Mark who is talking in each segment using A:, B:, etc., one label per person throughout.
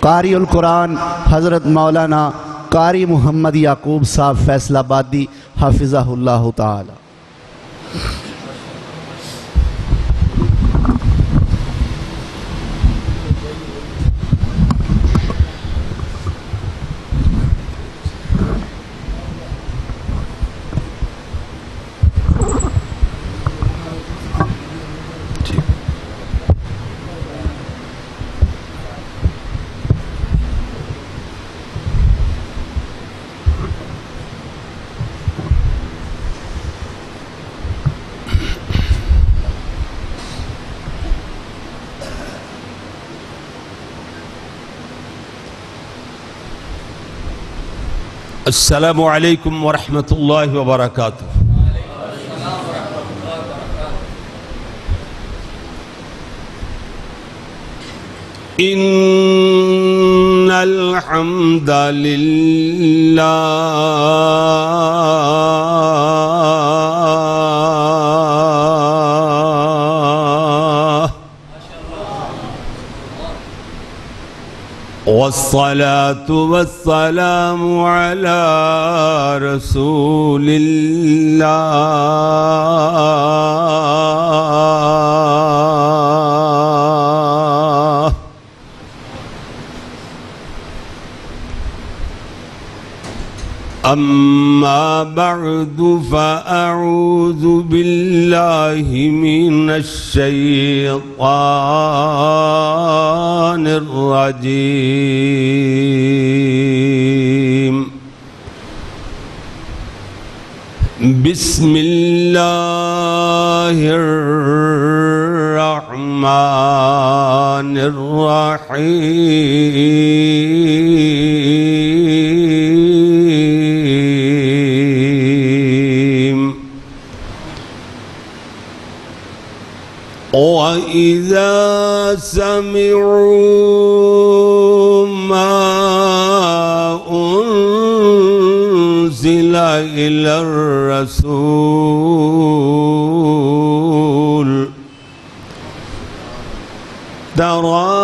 A: قاری القرآن حضرت مولانا قاری محمد یعقوب صاحب فیصل آبادی حافظہ اللہ تعالی۔
B: السلام علیکم ورحمۃ اللہ وبرکاتہ۔ ان الحمد للہ والصلاة والسلام على رسول الله أما بعد فأعوذ بالله من الشيطان الرجيم بسم الله الرحمن الرحيم وَإِذَا سَمِعُوا مَا أُنزِلَ إِلَى الرَّسُولِ تَرَى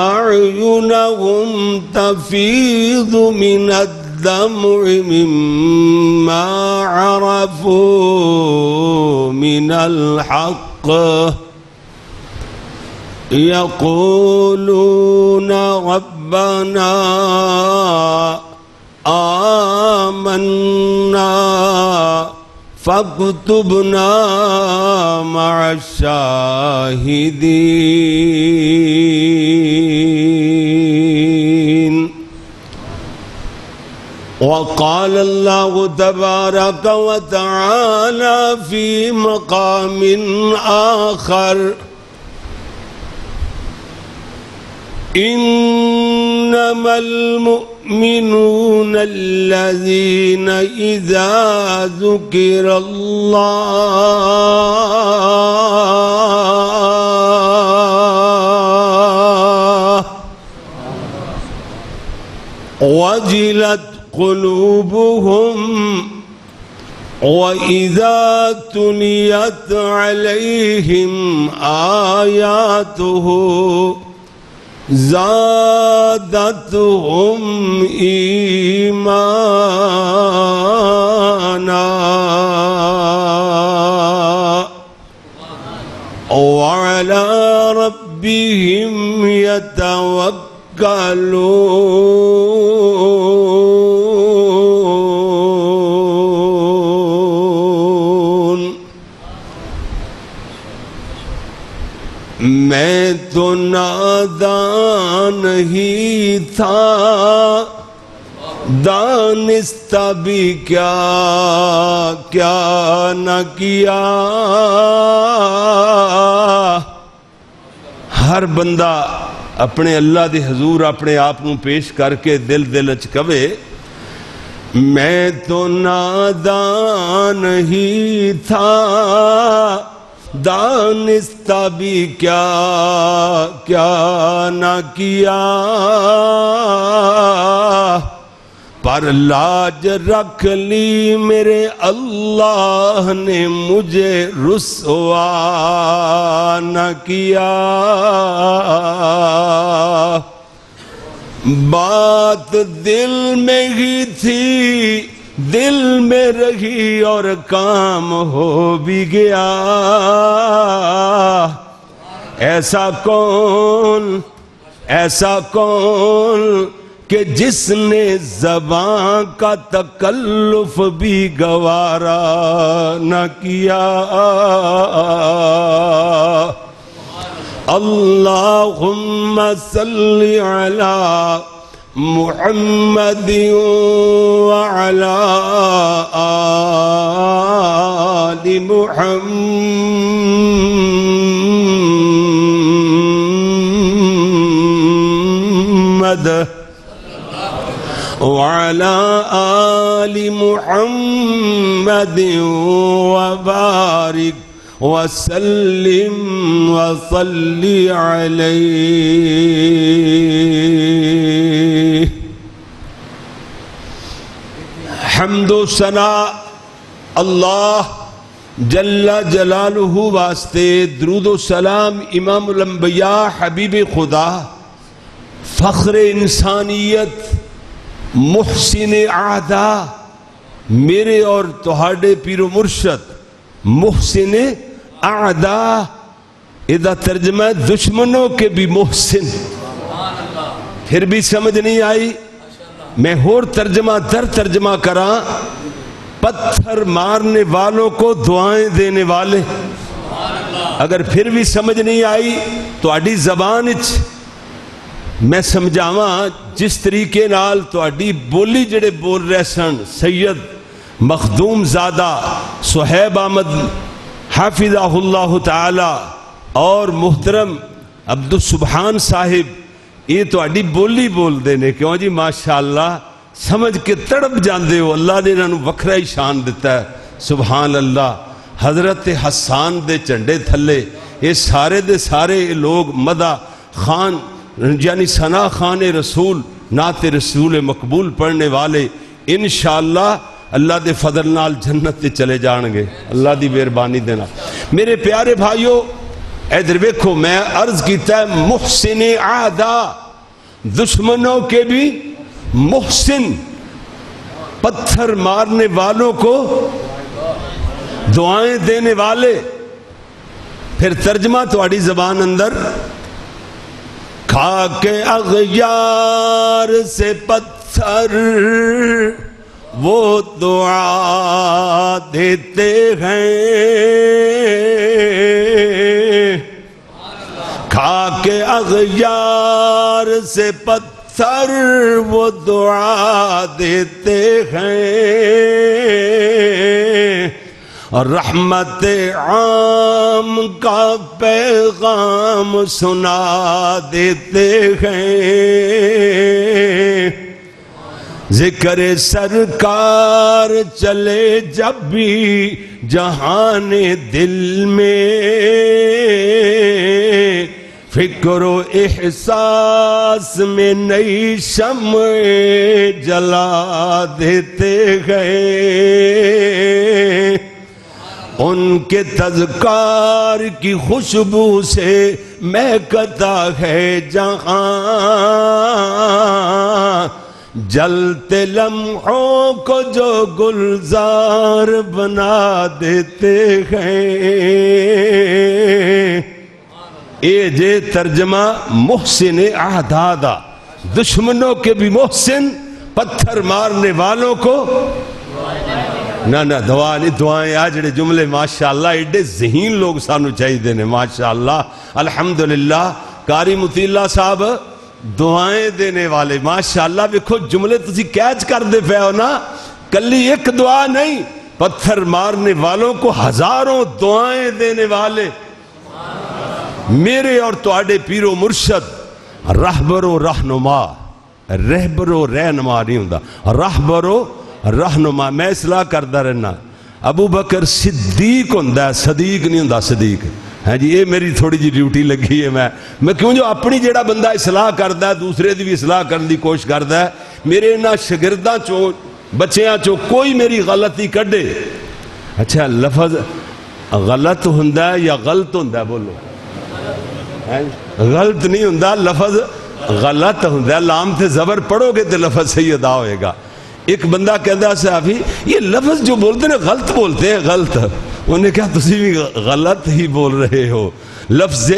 B: أَعْيُنَهُمْ تَفِيضُ مِنَ الدَّمْعِ مِمَّا عَرَفُوا مِنَ الْحَقِّ يقولون ربنا آمنا فاكتبنا مع الشاهدين وقال الله تبارك وتعالى في مقام آخر إنما المؤمنون الذين إذا ذكر الله وجلت قلوبهم وإذا تليت عليهم آياته زادتهم إيمانا وعلى ربهم يتوكلون میں تو نادان ہی تھا دانستہ بھی کیا نہ کیا۔ ہر بندہ اپنے اللہ دے حضور اپنے آپ نو پیش کر کے دل اچ کہے میں تو نادان ہی تھا دانستہ بھی کیا نہ کیا، پر لاج رکھ لی میرے اللہ نے مجھے رسوا نہ کیا۔ بات دل میں ہی تھی دل میں رہی اور کام ہو بھی گیا. ایسا کون کہ جس نے زبان کا تکلف بھی گوارا نہ کیا. اللہم صلی علی محمد وعلی آل محمد وعلى آل محمد وبارك وسلم وصل عليه. حمد و ثنا اللہ جل جلالہ واسطے، درود و سلام امام الانبیاء حبیب خدا، فخر انسانیت، محسن اعدا، میرے اور تہاڈے پیر و مرشد محسن اعدا. ادھا ترجمہ ہے دشمنوں کے بھی محسن. پھر بھی سمجھ نہیں آئی، میں اور ترجمہ کراں. پتھر مارنے والوں کو دعائیں دینے والے. اگر پھر بھی سمجھ نہیں آئی تو آڈی زبان میں سمجھاواں جس طریقے نال تو آڈی بولی جڑے بول رہے سن سید مخدوم زادہ صہیب احمد حافظہ اللہ تعالی اور محترم عبدالسبحان صاحب، یہ تو آڈی بولی بول دینے کیوں جی ماشاءاللہ سمجھ کے تڑپ جاندے ہو. اللہ نے انہوں وکھرا ہی شان دیتا ہے. سبحان اللہ. حضرت حسان دے چنڈے تھلے یہ سارے دے سارے لوگ مدح خان یعنی ثنا خان رسول نعت رسول مقبول پڑھنے والے انشاءاللہ اللہ دے فضل نال جنت تے چلے جان گے. اللہ دی مہربانی دینا. میرے پیارے بھائیو ادھر دیکھو، میں عرض کیتا ہے محسن اعدا، دشمنوں کے بھی محسن، پتھر مارنے والوں کو دعائیں دینے والے. پھر ترجمہ تہاڈی زبان اندر، کھا کے اغیار سے پتھر وہ دعا دیتے ہیں، کھا کے اغیار سے پتھر وہ دعا دیتے ہیں، رحمت عام کا پیغام سنا دیتے ہیں. ذکر سرکار چلے جب بھی جہان دل میں، فکر و احساس میں نئی شمع جلا دیتے ہیں. ان کے تذکار کی خوشبو سے مہکتا ہے جہاں، جلتے لمحوں کو جو گلزار بنا دیتے ہیں. اے جے ترجمہ محسن اعدا دا، دشمنوں کے بھی محسن، پتھر مارنے والوں کو نہ دعا نہیں. دعائیں آ جڑے جملے ماشاءاللہ ایڈے ذہین لوگ سانو چاہیے دینے ماشاءاللہ. الحمدللہ قاری مطیع اللہ صاحب دعائیں دینے والے ماشاءاللہ. دیکھو جملے تسی کیچ کر دے پے ہو نا، کلی ایک دعا نہیں، پتھر مارنے والوں کو ہزاروں دعائیں دینے والے. میرے اور تواڈے پیر و مرشد رہبر و رہنما، رہبر و رہنما نہیں ہوندا، رہبر و رہنما. میں اصلاح کردہ رہنا، ابو بکر صدیق ہوندا ہے، صدیق نہیں ہوندا. صدیق ہے جی، یہ میری تھوڑی جی ڈیوٹی لگی ہے. میں کیوں جو اپنی جڑا بندہ اصلاح کردا ہے دوسرے دی بھی اصلاح کرنے دی کوشش کردا ہے. میرے انہاں شاگرداں چوں بچیاں چوں کوئی میری غلطی کڈے، اچھا لفظ غلط ہوندا ہے یا غلط ہوندا ہے؟ بولو. غلط نہیں ہوندا، لفظ غلط ہوندا ہے، لام تے زبر پڑھو گے تے لفظ صحیح ادا ہوئے گا. ایک بندہ کہندا صحابی یہ لفظ جو بولتے ہیں غلط بولتے ہیں، غلط. انہوں نے کہا تسی بھی غلط ہی بول رہے ہو. لفظ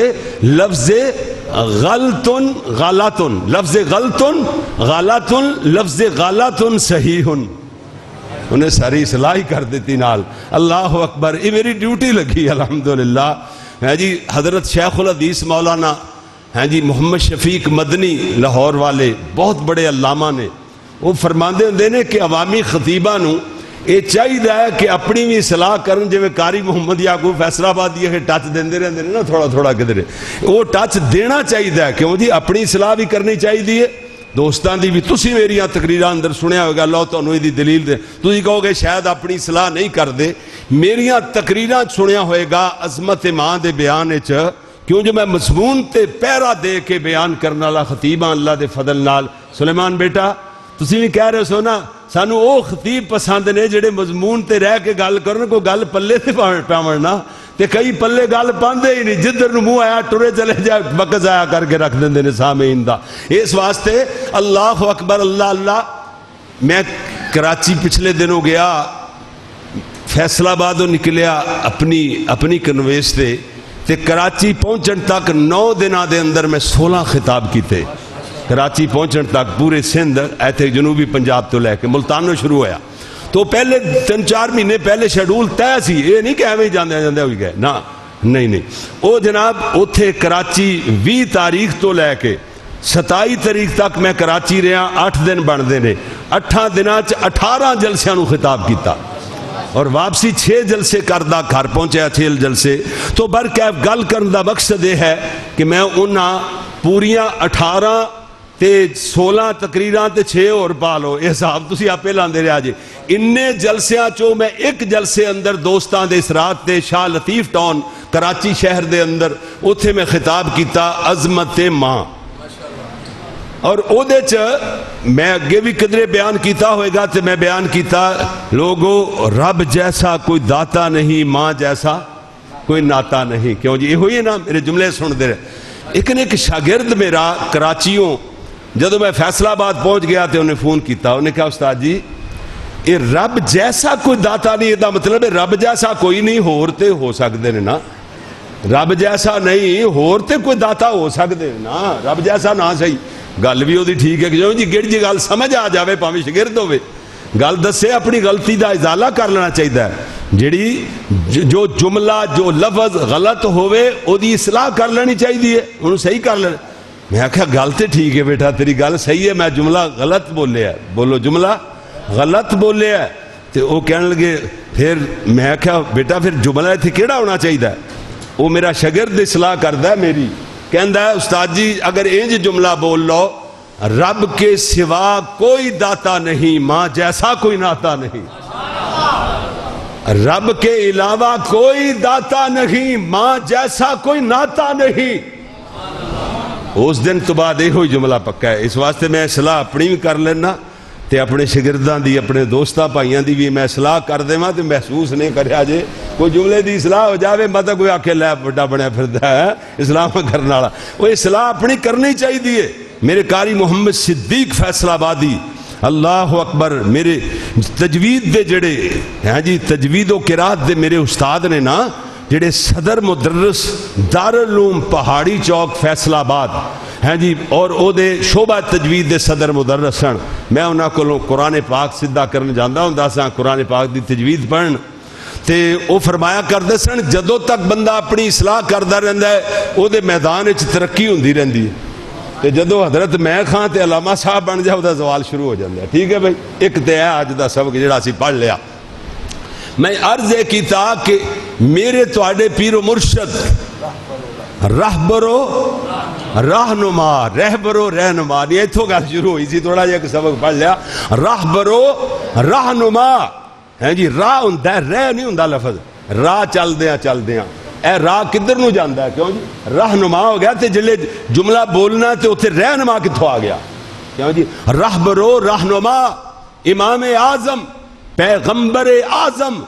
B: غلطن غلطن، لفظ غلطن غلطن، لفظ غلطن صحیح. انہیں ساری اصلاح ہی کر دیتی نال. اللہ اکبر. یہ میری ڈیوٹی لگی الحمدللہ. ہے جی حضرت شیخ الحدیث مولانا ہیں جی محمد شفیق مدنی لاہور والے بہت بڑے علامہ نے، وہ فرماندے ہوندے نے کہ عوامی خطیباں نو یہ چاہیے کہ اپنی بھی اصلاح کرن. جویں قاری محمد یعقوب فیصلہ آباد یہ ٹچ دیندے رہندے نے نا تھوڑا تھوڑا کدھر، وہ ٹچ دینا چاہیے. کیوں جی اپنی اصلاح بھی کرنی چاہیے، دوستان دی بھی. تسی میریاں تقریراں اندر سنیا ہوگا، اللہ تانوں دی دلیل دے. تسی کہو گے شاید اپنی اصلاح نہیں کردے. میریاں تقریراں سنیا ہوئے گا عظمت ماں دے بیان وچ، کیوں جو میں مضمون تے پیرا دے کے بیان کرنے والا خطیب ہاں اللہ دے فضل نال. سلیمان بیٹا تسی بھی کہہ رہے سو نا سانو او خطیب پسند نے جڑے مضمون تے رہ کے گل کرن، کو گل پلے تے پاون نا. تے کئی پلے گل پاندے ہی نہیں، جدھر نو منہ آیا ٹرے چلے جائے، وقت ضائع کر کے رکھ دیندے نے سامعین دا. اس واسطے اللہ اکبر اللہ اللہ. میں کراچی پچھلے دنوں گیا، فیصلہ آبادوں نکلیا اپنی کنویس تے کراچی پہنچن تک 9 دنوں دے اندر میں 16 خطاب کیتے. کراچی پہنچن تک پورے سندھ ایتھے جنوبی پنجاب تو لے کے ملتانوں شروع ہویا. تو پہلے 3-4 مہینے پہلے شیڈول طے سی، یہ نہیں کہ ایویں جاندے جاندے ہوئی گئے نا، نہیں. او جناب اوتھے کراچی 20 تاریخ تو لے کے 27 تاریخ تک میں کراچی رہا. 8 دن بندے نے، 8 دنوں 18 جلسیاں نو خطاب کیتا اور واپسی 6 جلسے کردہ گھر پہنچیا 6 جلسے. تو برکیف گل کرن دا مقصد یہ ہے کہ میں انہاں پوریاں 18 تے 16 تقریراں تے 6 اور پا لو، یہ حساب تسی آپے لاندے رہا جی. انہیں جلسیاں چو میں ایک جلسے اندر دوستان دے اسرات تے شاہ لطیف ٹاؤن کراچی شہر دے اندر اتھے میں خطاب کیتا عظمت ماں. اور او دے چ میں اگے بھی قدرے بیان کیتا ہوئے گا تے میں بیان کیتا لوگو رب جیسا کوئی داتا نہیں، ماں جیسا کوئی ناتا نہیں. کیوں جی یہ ہوئی ہے نا، میرے جملے سن دے رہے. ایک شاگرد میرا کراچیوں جدو میں فیصلہ آباد پہنچ گیا تے انہیں فون کیتا، انہیں کہا استاد جی یہ رب جیسا کوئی داتا نہیں، یہ مطلب ہے رب جیسا کوئی نہیں، ہورتے ہو سکتے ہیں نا. رب جیسا نہیں ہورتے کوئی داتا ہو سکتے ہیں نا، رب جیسا نہ صحیح. گل بھی وہی ٹھیک ہے کہ جو جی گڑ جی گل سمجھ آ جاوے پاویں شاگرد ہوے، گل دسے اپنی غلطی دا ازالہ کر لینا چاہیے. جڑی جو جملہ جو لفظ غلط ہوئے او دی اصلاح کر لینی چاہیے، انہوں صحیح کر لینا. میں کہا گل تے ٹھیک ہے بیٹا تیری گل صحیح ہے، میں جملہ غلط بولے ہے، بولو جملہ غلط بولے ہے. تو وہ کہنے لگے پھر میں کہا بیٹا پھر جملہ تھی کیڑا ہونا چاہیے. وہ میرا شاگرد اصلاح کردا ہے میری، کہندا ہے استاد جی اگر انج جملہ بول لو رب کے سوا کوئی داتا نہیں، ماں جیسا کوئی ناتا نہیں. رب کے علاوہ کوئی داتا نہیں، ماں جیسا کوئی ناتا نہیں. اس دن تو بعد یہ ہوئی جملہ پکا ہے. اس واسطے میں اصلاح اپنی بھی کر لینا تے اپنے شاگرداں دی اپنے دوستاں بھائیاں دی بھی میں اصلاح کر دیواں تے محسوس نہیں کریا جے کوئی جملے دی اصلاح ہو جاوے مطلب کوئی آکھے لے بڑا بنیا پھردا ہے اصلاح کرنے والا. وہ اصلاح اپنی کرنی چاہیے. میرے قاری محمد صدیق فیصل آبادی اللہ اکبر میرے تجوید دے جڑے ہیں جی تجوید و قرات دے میرے استاد نے نا، جڑے صدر مدرس دارالعلوم پہاڑی چوک فیصل آباد ہیں جی، اور او دے شعبہ تجوید دے صدر مدرس سن. میں انہاں کولوں قرآن پاک سدھا کرن جاندا ہوندا سا، قرآن پاک دی تجوید پڑھن. تے او فرمایا کردے سن جدوں تک بندہ اپنی اصلاح کردا رہندا ہے او دے میدان وچ ترقی ہوندی رہندی ہے. تے جدوں حضرت میں خان تے علامہ صاحب بن جائے دا زوال شروع ہو جاندا ہے. ٹھیک ہے بھائی، ایک تے ہے اج دا سبق جڑا اسی پڑھ لیا. میں عرض کیتا کہ میرے تواڈے پیر و مرشد رہبرو رہنما رہبرو رہنما نہیں اتھوں گل شروع ہوئی سی، تھوڑا جہا سبق پڑھ لیا. رہبرو رہنما ہے جی، راہ ہوندا ہے، رہ نہیں ہوندا لفظ. راہ چلدیاں اے راہ کدھر نو جاندا ہے؟ کیوں جی رہنما ہو گیا تے جلے جملہ بولنا تے اوتھے رہنما کتھوں آ گیا؟ کیوں جی رہبرو رہنما امام اعظم پیغمبر اعظم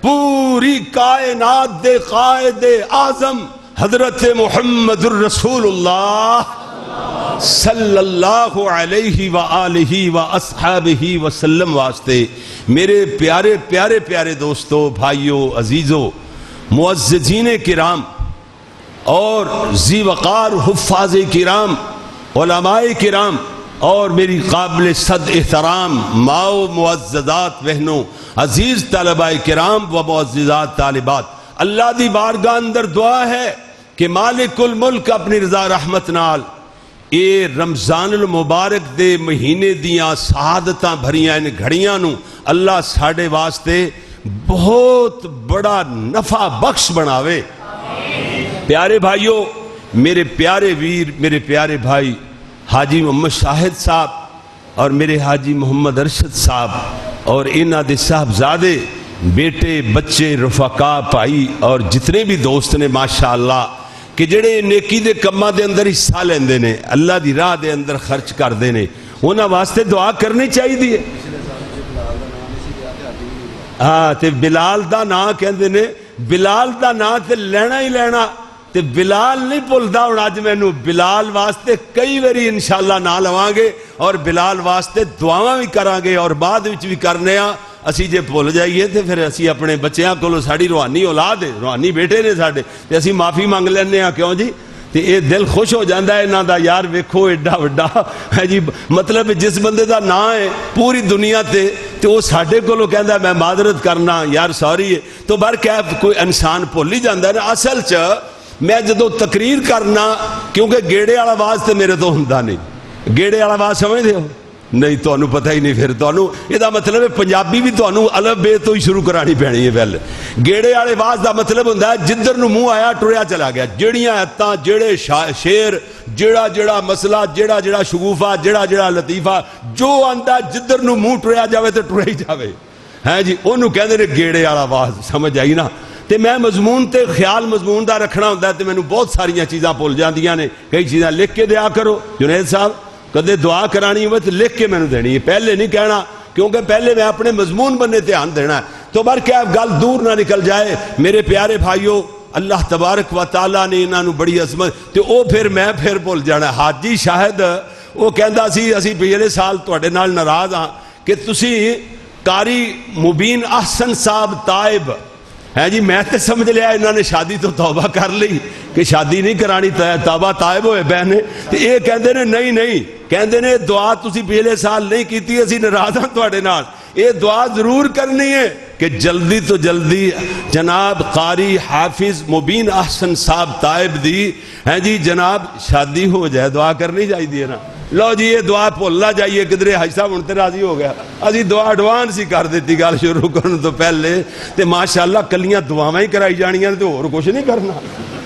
B: پوری کائنات دے قائد اعظم حضرت محمد الرسول اللہ صلی اللہ علیہ وآلہ واصحابہ وسلم واسطے میرے پیارے پیارے پیارے دوستو، بھائیو، عزیزو، معززین کرام اور ذی وقار حفاظ کرام، علماء کرام اور میری قابل صد احترام ماؤ، معززات بہنوں، عزیز طلباء کرام و معززات طالبات، اللہ دی بارگاہ اندر دعا ہے کہ مالک الملک اپنی رضا رحمت نال اے رمضان المبارک دے مہینے دیاں سعادتاں بھریاں ان گھڑیاں نو اللہ ساڑے واسطے بہت بڑا نفع بخش بناوے۔ پیارے بھائیو، میرے پیارے ویر، میرے پیارے بھائی حاجی محمد شاہد صاحب اور میرے حاجی محمد ارشد صاحب اور انہاں دے صاحبزادے، بیٹے، بچے، رفقا، بھائی اور جتنے بھی دوست نے ماشاءاللہ کہ جڑے نیکی دے کماں دے اندر حصہ لیندے نے، اللہ دی راہ دے اندر خرچ کردے نے، انہاں واسطے دعا کرنی چاہیے دی ہے۔ ہاں تے بلال دا نام کہندے نے، بلال دا نام تے لینا ہی لینا، تے بلال نہیں بھولدا ہن اج مینوں، بلال واسطے کئی واری انشاءاللہ نام لواں گے اور بلال واسطے دعاواں بھی کراں گے اور بعد وچ بھی کرنے ہاں۔ اسی جے بھول جائیے تے پھر اسی اپنے بچیاں کولوں، ساڈی روحانی اولاد ہے، روحانی بیٹے نے ساڈے، تے اسی معافی منگ لینے ہاں، کیوں جی؟ تے اے دل خوش ہو جاندا ہے انہاں دا، یار ویکھو ایڈا وڈا ہے جی، مطلب جس بندے دا نام ہے پوری دنیا تے وہ ساڈے کولوں کہندا ہے میں معذرت کرنا یار سوری ہے، تو برکیف کوئی انسان بھول ہی جاندا ہے نا۔ اصل چ میں جدو تقریر کرنا، کیونکہ گیڑے والا آواز تے میرے تو ہوندا نہیں، گیڑے والا آواز سمجھدے ہو؟ نہیں، تانوں پتہ ہی نہیں، پھر تانوں یہ دا مطلب ہے پنجابی بھی تانوں الف بے تو ہی شروع کرانی پینی ہے پہلے۔ گیڑے والے آواز دا مطلب ہوندا ہے جدھر نو منہ آیا ٹریا چلا گیا، جڑیاں ایتاں، جڑے شعر، جڑا جڑا مسئلہ، جڑا جڑا شگوفہ، جڑا جڑا لطیفہ جو آندا جدھر نو منہ ٹریا جاوے تے ٹریا ہی جاوے، ہیں جی اونوں کہندے نے گیڑے والا آواز، سمجھ آئی نا؟ تے میں مضمون تے خیال مضمون دا رکھنا ہوندا ہے تے مینوں بہت ساریاں چیزاں بھول جاندیاں نے، کئی چیزاں لکھ کے دیا کرو جنید صاحب، کدے دعا کرانی ہوئے تو لکھ کے میں نے دینی ہے، پہلے نہیں کہنا، کیونکہ پہلے میں اپنے مضمون بننے دھیان دینا ہے۔ تو برکہ گل دور نہ نکل جائے میرے پیارے بھائیو، اللہ تبارک و تعالیٰ نے انہاں نو بڑی عظمت، تو او پھر میں پھر بھول جانا۔ حاجی شاہد وہ کہندا سی اسی پچھلے سال تواڈے نال ناراض ہاں کہ تسی قاری مبین احسن صاحب تائب ہے جی، میں تے سمجھ لیا انہوں نے شادی تو توبہ کر لی کہ شادی نہیں کرانی، توبہ تائب ہوئے بہنے، تو یہ کہندے نے نہیں نہیں، کہندے نے دعا تسی پہلے سال نہیں کیتی، اسی ناراض ہاں تواڈے نال، یہ دعا ضرور کرنی ہے کہ جلدی تو جلدی جناب قاری حافظ مبین احسن صاحب تائب دی ہے جی جناب شادی ہو جائے، دعا کرنی چاہیے نا۔ لو جی یہ دعا بھول نہ جائیے کدھر، حاج صاحب ہن تے راضی ہو گیا، اسی دعا ایڈوانس ہی کر دیتی گل شروع کرن تو پہلے، تے ماشاءاللہ کلیاں دعاواں ہی کرائی جانیاں تے اور کچھ نہیں کرنا۔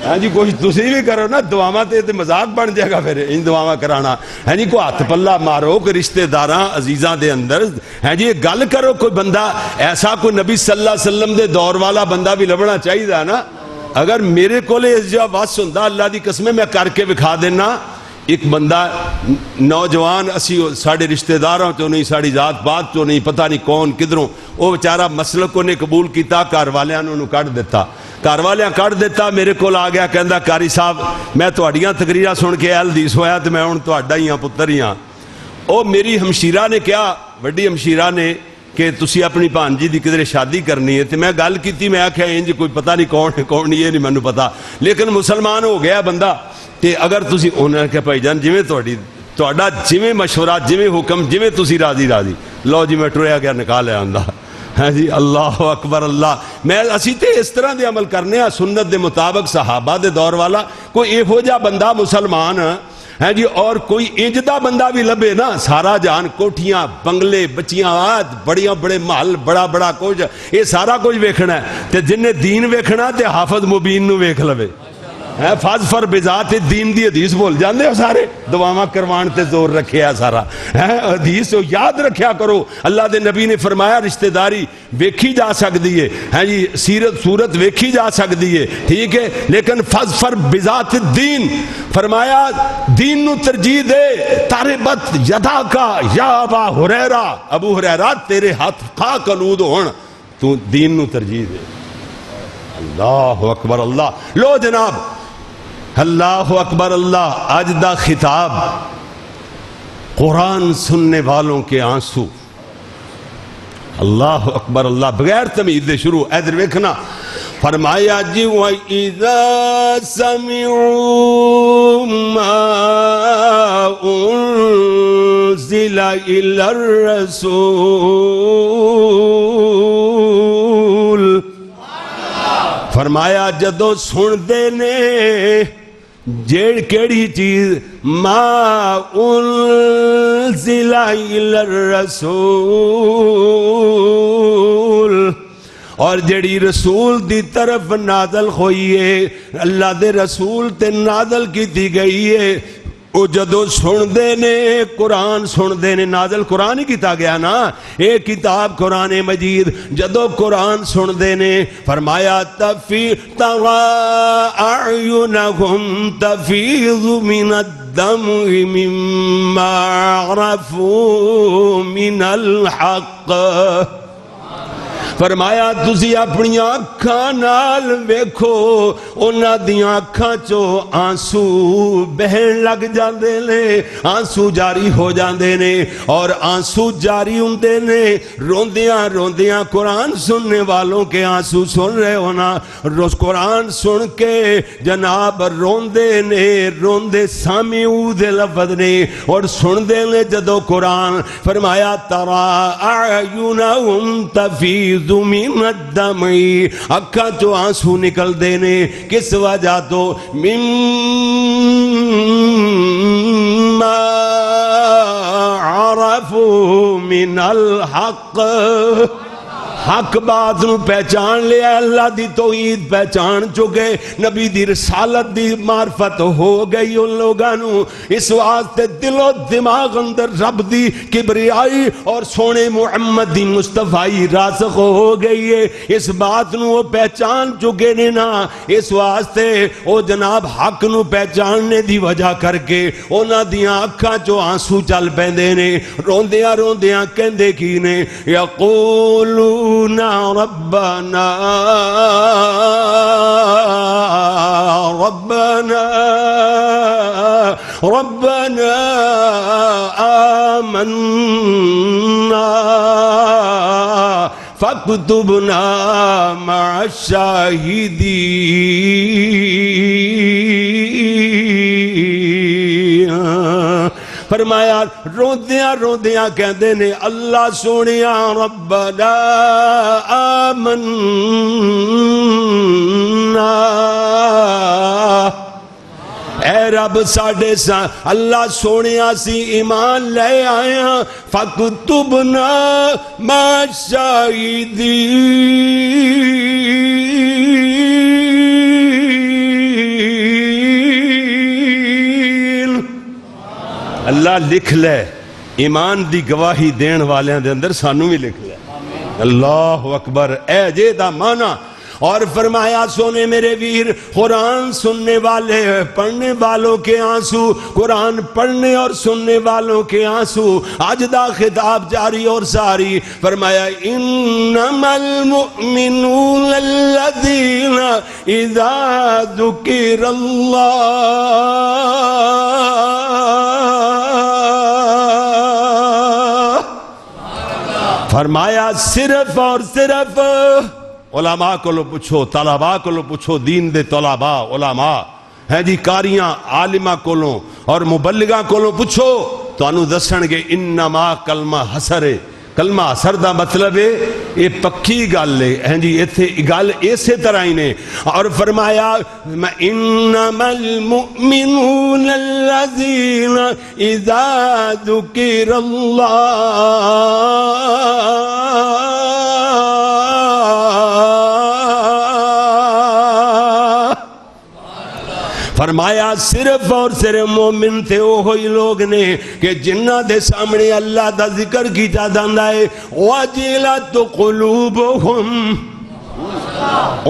B: ہاں جی کچھ تسی بھی کرو نا، دعاواں تے مذاق بن جائے گا پھر ان دعاواں کرانا، ہے جی کوئی ہاتھ پلہ مارو، کوئی رشتہ داراں عزیزاں دے اندر ہے جی گل کرو، کوئی بندہ ایسا کوئی نبی صلی اللہ علیہ وسلم دے دور والا بندہ بھی لبنا چاہیے نا۔ اگر میرے کولے اس جا وس ہوندا، اللہ دی قسم میں کر کے وکھا دینا، ایک بندہ نوجوان اسی ساڑھے رشتہ داراں چوں نہیں، ساڑھی ذات بات چوں نہیں، پتہ نہیں کون کدھروں، وہ بیچارہ مسلک نے قبول کیتا، گھر والیاں نے انہوں کٹ دیتا، گھر والیاں کٹ دیتا، میرے کول آ گیا کہندا قاری صاحب میں تہاڈیاں تقریراں سن کے اہل حدیث ہویا تے میں ہن تہاڈا ہی ہاں، پتر ہی ہاں۔ او میری ہمشیرہ نے کہا، وڈی ہمشیرہ نے کہ تسی اپنی بھانجی دی کدھر شادی کرنی ہے، تے میں گل کیتی، میں آکھیا انج کوئی پتہ نہیں کون ہے کون نہیں، یہ نہیں مینوں پتہ، لیکن مسلمان ہو گیا بندہ، تے اگر تسی انہاں نے کہا بھائی جان جویں تہاڈا جویں مشورہ، جویں حکم، جویں تسی راضی راضی، لو جی میں ٹریا گیا نکاح لے آندا ہے جی۔ اللہ اکبر اللہ، میں اسی تے اس طرح دے عمل کرنے ہاں سنت دے مطابق، صحابہ دے دور والا کوئی ایہو جا بندہ مسلمان ہے جی، اور کوئی انجدہ بندہ بھی لبے نا، سارا جان کوٹھیاں بنگلے بچیاں آت بڑیاں بڑے محل بڑا بڑا کچھ، یہ سارا کچھ ویکھنا ہے، تے جن نے دین ویکھنا تے حافظ مبین نو ویکھ لوے، فاظفر بذات دین دی حدیث بول جاندے ہو سارے، دعاواں کروان تے زور رکھیا سارا، حدیث یاد رکھیا کرو، اللہ دے نبی نے فرمایا رشتہ داری ویکھی جا سکتی ہے جی، سیرت صورت ویکھی جا سکتی ہے، ٹھیک ہے، لیکن فاظفر بذات دین، فرمایا دین نو ترجیح دے، تاربت یدا کا یا ابا ہریرہ، ابو ہریرہ تیرے ہاتھ خاک آلود ہون، تو دین نو ترجیح دے۔ اللہ اکبر اللہ، لو جناب اللہ اکبر اللہ، اج دا خطاب قرآن سننے والوں کے آنسو. اللہ اکبر اللہ، بغیر تمیز دے شروع. ادھر ویکھنا فرمایا جی وَإِذَا سَمِعُوا مَا أُنزِلَ إِلَى الرَّسُولِ، فرمایا جدو سن دے نے جیڑ کیڑی چیز ما انزل الی الرسول، اور جڑی رسول دی طرف نازل ہوئی ہے، اللہ دے رسول تے نازل کی دی گئی ہے، او جدو سن دے نے قرآن سن دے نے، نازل قرآن ہی کیتا گیا نا، ایک کتاب قرآن مجید، جدو قرآن سن دے نے فرمایا ترى أعينهم تفيض من الدمع مما عرفوا من الحق. فرمایا تسی اپنی آنکھاں نال ویکھو انہاں دیاں آنکھاں چو آنسو بہن لگ جاندے نے، آنسو جاری ہو جاندے نے، اور آنسو جاری ہوندے نے روندیاں روندیاں. قرآن سننے والوں کے آنسو سن رہے ہونا، روز قرآن سن کے جناب روندے نے، روندے سامعو دے لفظ نے اور سن دے نے جدو قرآن. فرمایا ترى أعينهم تفيض من الدمع، اکھاں چو آنسو نکل دینے، کس وجہ تو مما عرفوا من الحق، حق بات نو پہچان لیا، اللہ دی توحید پہچان چکے، نبی دی رسالت دی معرفت ہو گئی ان لوگاں نو. اس واسطے دل و دماغ اندر رب دی کبریائی اور سونے محمد دی مصطفیٰ راسخ ہو گئی ہے. اس بات نو وہ پہچان چکے نے نا، اس واسطے وہ جناب حق نو پہچاننے دی وجہ کر کے انہاں دیاں اکھاں چو آنسو چل پیندے نے، روندیاں روندیاں کہندے کی نے یقولون ربنا ربنا ربنا آمنا فاکتبنا مع الشاہدین. فرمایا روندیاں روندیاں کہندے نے اللہ سونیا ربنا آمنا، اے رب ساڈے اللہ سونیا سی ایمان لے آیا، فاکتبنا مع الشاہدین. اللہ لکھ لے ایمان دی گواہی دین والیاں دے اندر سانو بھی لکھ لے. اللہ اکبر، اے جے دا مانا. اور فرمایا سونے میرے ویر قرآن سننے والے پڑھنے والوں کے آنسو، قرآن پڑھنے اور سننے والوں کے آنسو، آج دا خطاب جاری اور ساری. فرمایا انما المؤمنون الذین اذا ذکر اللہ، فرمایا صرف اور صرف علماء کو لو پوچھو، طلباء کو لو پوچھو، دین دے طلباء علماء ہیں جی، کاریاں عالمہ کو لو اور مبلغاں کو لو پوچھو تو انہوں دسن گے انما کلمہ حسر ہے. کلمہ حسر دا مطلب ہے یہ پکی گل ہے جی، ایتھے گل اسی طرح ہی نے. اور فرمایا انما المؤمنون الذین اذا ذکر اللہ، فرمایا صرف اور صرف مومن تھے وہی لوگ نے کہ جنہ دے سامنے اللہ دا ذکر کیتا جاندا ہے وَجِلَتْ قُلُوبُهُمْ،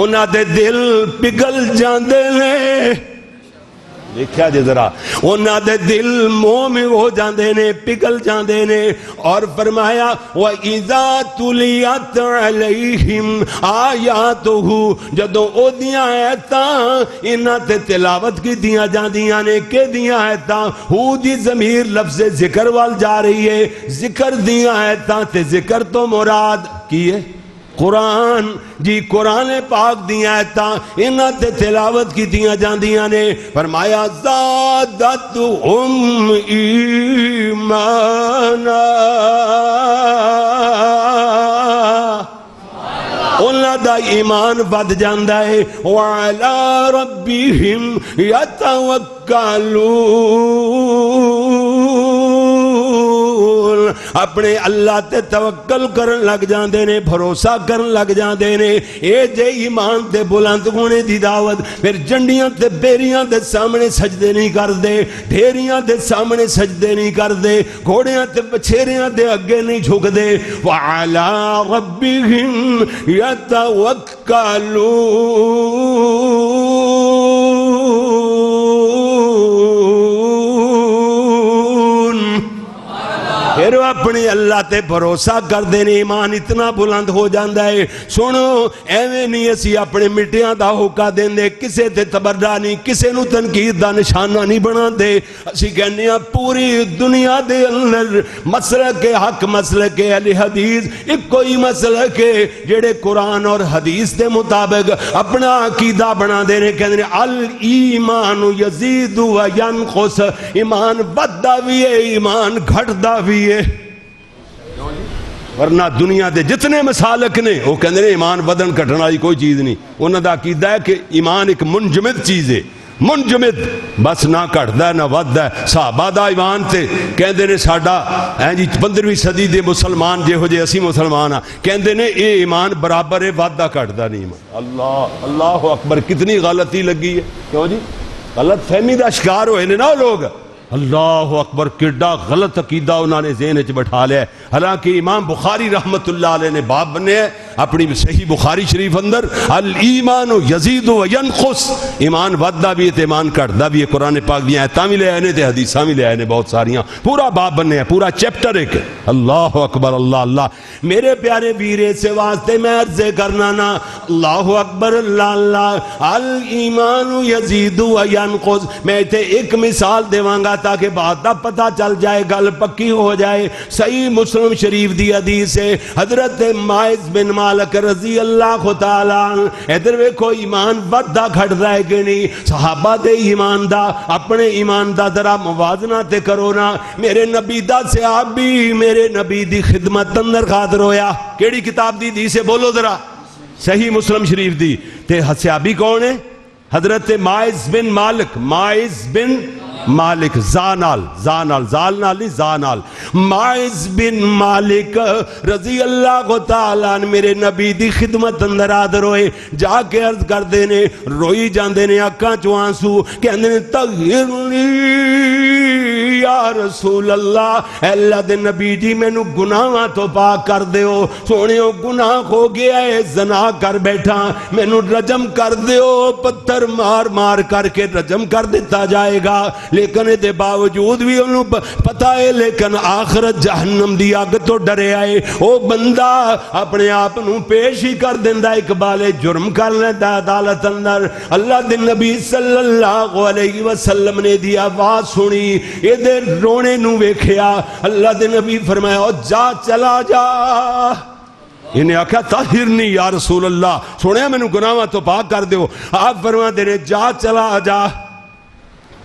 B: انہاں دے دل پگھل جاندے نے. دیکھا جی ذرا انہاں دے دل منہ میں ہو جاندے نے پگھل جاندے نے اور فرمایا وَإِذَا تُلِيَتْ عَلَيْهِمْ آیاتُهُ جدوں او دیاں آیتاں انہاں تے تلاوت کی دیاں جاندیاں نے کہ دیاں آیتاں ہو دی ضمیر لفظ ذکر وال جا رہی ہے ذکر دیاں آیتاں تے ذکر تو مراد کی ہے قرآن جی قرآن پاک دیاں آیتاں انہاں تے تلاوت کی دیاں جاندیاں نے فرمایا زادتہم ایمانا انہاں دا ایمان بد جاندا ہے وعلی ربہم یتوکلون اپنے اللہ تے توکل کرن لگ جاندے نے بھروسہ کرن لگ جاندے نے اے جے ایمان تے بلند ہونے دی دعوت پھر جنڈیاں تے بیریاں دے سامنے سجدے نہیں کر دے ڈھیریاں دے سامنے سجدے نہیں کر دے گھوڑیاں تے بچھیریاں دے اگے نہیں جھک دے وعلی ربہم پھر وہ اپنی اللہ تے بھروسہ کر دینے ایمان اتنا بلند ہو جاندہ ہے سنو ایویں نہیں اسی اپنے مٹیاں دا ہوکا دیں دے کسے تے تبردہ نہیں کسے نو تنقید دا نشانہ نہیں بنا دے اسی کہنے ہیں پوری دنیا دے اندر مسلک حق مسلک اہل حدیث ایک کوئی مسلک جڑے قرآن اور حدیث دے مطابق اپنا عقیدہ بنا دینے کہنے ہیں الایمان یزید و ینقص ایمان بدہ بھی ہے ایمان گھٹدا بھی ہے ورنہ دنیا دے جتنے مسالک نے وہ کہندے نے ایمان بدن گھٹن والی کوئی چیز نہیں انہاں دا عقیدہ ہے کہ ایمان ایک منجمد چیز ہے منجمد بس نہ گھٹدا ہے نہ وددا ہے صحابہ دا ایمان تے کہندے نے ساڈا جی 15ویں صدی دے مسلمان جہو جے اسی مسلمان ہاں کہندے نے اے ایمان برابر ہے وددا گھٹدا نہیں ایمان اللہ اکبر کتنی غلطی لگی ہے کیوں جی غلط فہمی دا شکار ہوئے نے نا لوگ اللہ اکبر کڈا غلط عقیدہ انہوں نے ذہن وچ بٹھا لیا حالانکہ امام بخاری رحمت اللہ علیہ نے باب بنے ہیں اپنی صحیح بخاری شریف اندر الایمان یزید و ینقص ایمان وددا بھی ہے ایمان گھٹدا بھی ہے قرآن پاک دی آیتاں بھی لے آئے نے تے حدیثاں بھی لے آئے نے بہت ساریاں پورا باب بنے ہیں پورا چیپٹر ایک اللہ اکبر اللہ میرے پیارے ویرے سے واسطے میں عرض کرنا نا اللہ اکبر اللہ الایمان یزید و ینقص میں تے ایک مثال دیواں گا تاکہ بات دا پتہ چل جائے گل پکی ہو جائے صحیح مسلم شریف دی حدیث ہے حضرت ماعز بن مالک رضی اللہ تعالیٰ ادھر ویکھو ایمان بددا گھٹدا ہے کہ نہیں صحابہ دے ایمان دا اپنے ایمان دا ذرا موازنہ تے کرو نا میرے نبی دا صحابی میرے نبی دی خدمت اندر خاطر ہویا کیڑی کتاب دی سے بولو ذرا صحیح مسلم شریف دی تے صحابی کون ہے حضرت ماعز بن مالک ماعز بن مالک زانال ماعز بن مالک رضی اللہ تعالیٰ میرے نبی دی خدمت اندر آدر ہوئے جا کے عرض کر دینے روئی جان دینے اکاں چوانسو کہنے تغیرنی یا رسول اللہ اللہ دے نبی جی میں نو گناہاں تو پاک کر دیو سونیو گناہ ہو گیا ہے زنا کر بیٹھا میں نو رجم کر دیو پتھر مار مار کر کے رجم کر دیتا جائے گا لیکن دے باوجود بھی انہوں پتہ ہے لیکن آخرت جہنم دی آگ تو ڈرے آئے او بندہ اپنے آپ نو پیش ہی کر دیندہ اقبال جرم کر لیندہ عدالت اندر اللہ دے نبی صلی اللہ علیہ وسلم نے دی آواز سنی یہ دے رونے نو ویکھیا اللہ دے نبی فرمایا جا چلا جا انہیں آکھا طاہرنی یا رسول اللہ سنیا میں نو گناہاں تو پاک کر دیو آپ فرما دینے جا چلا جا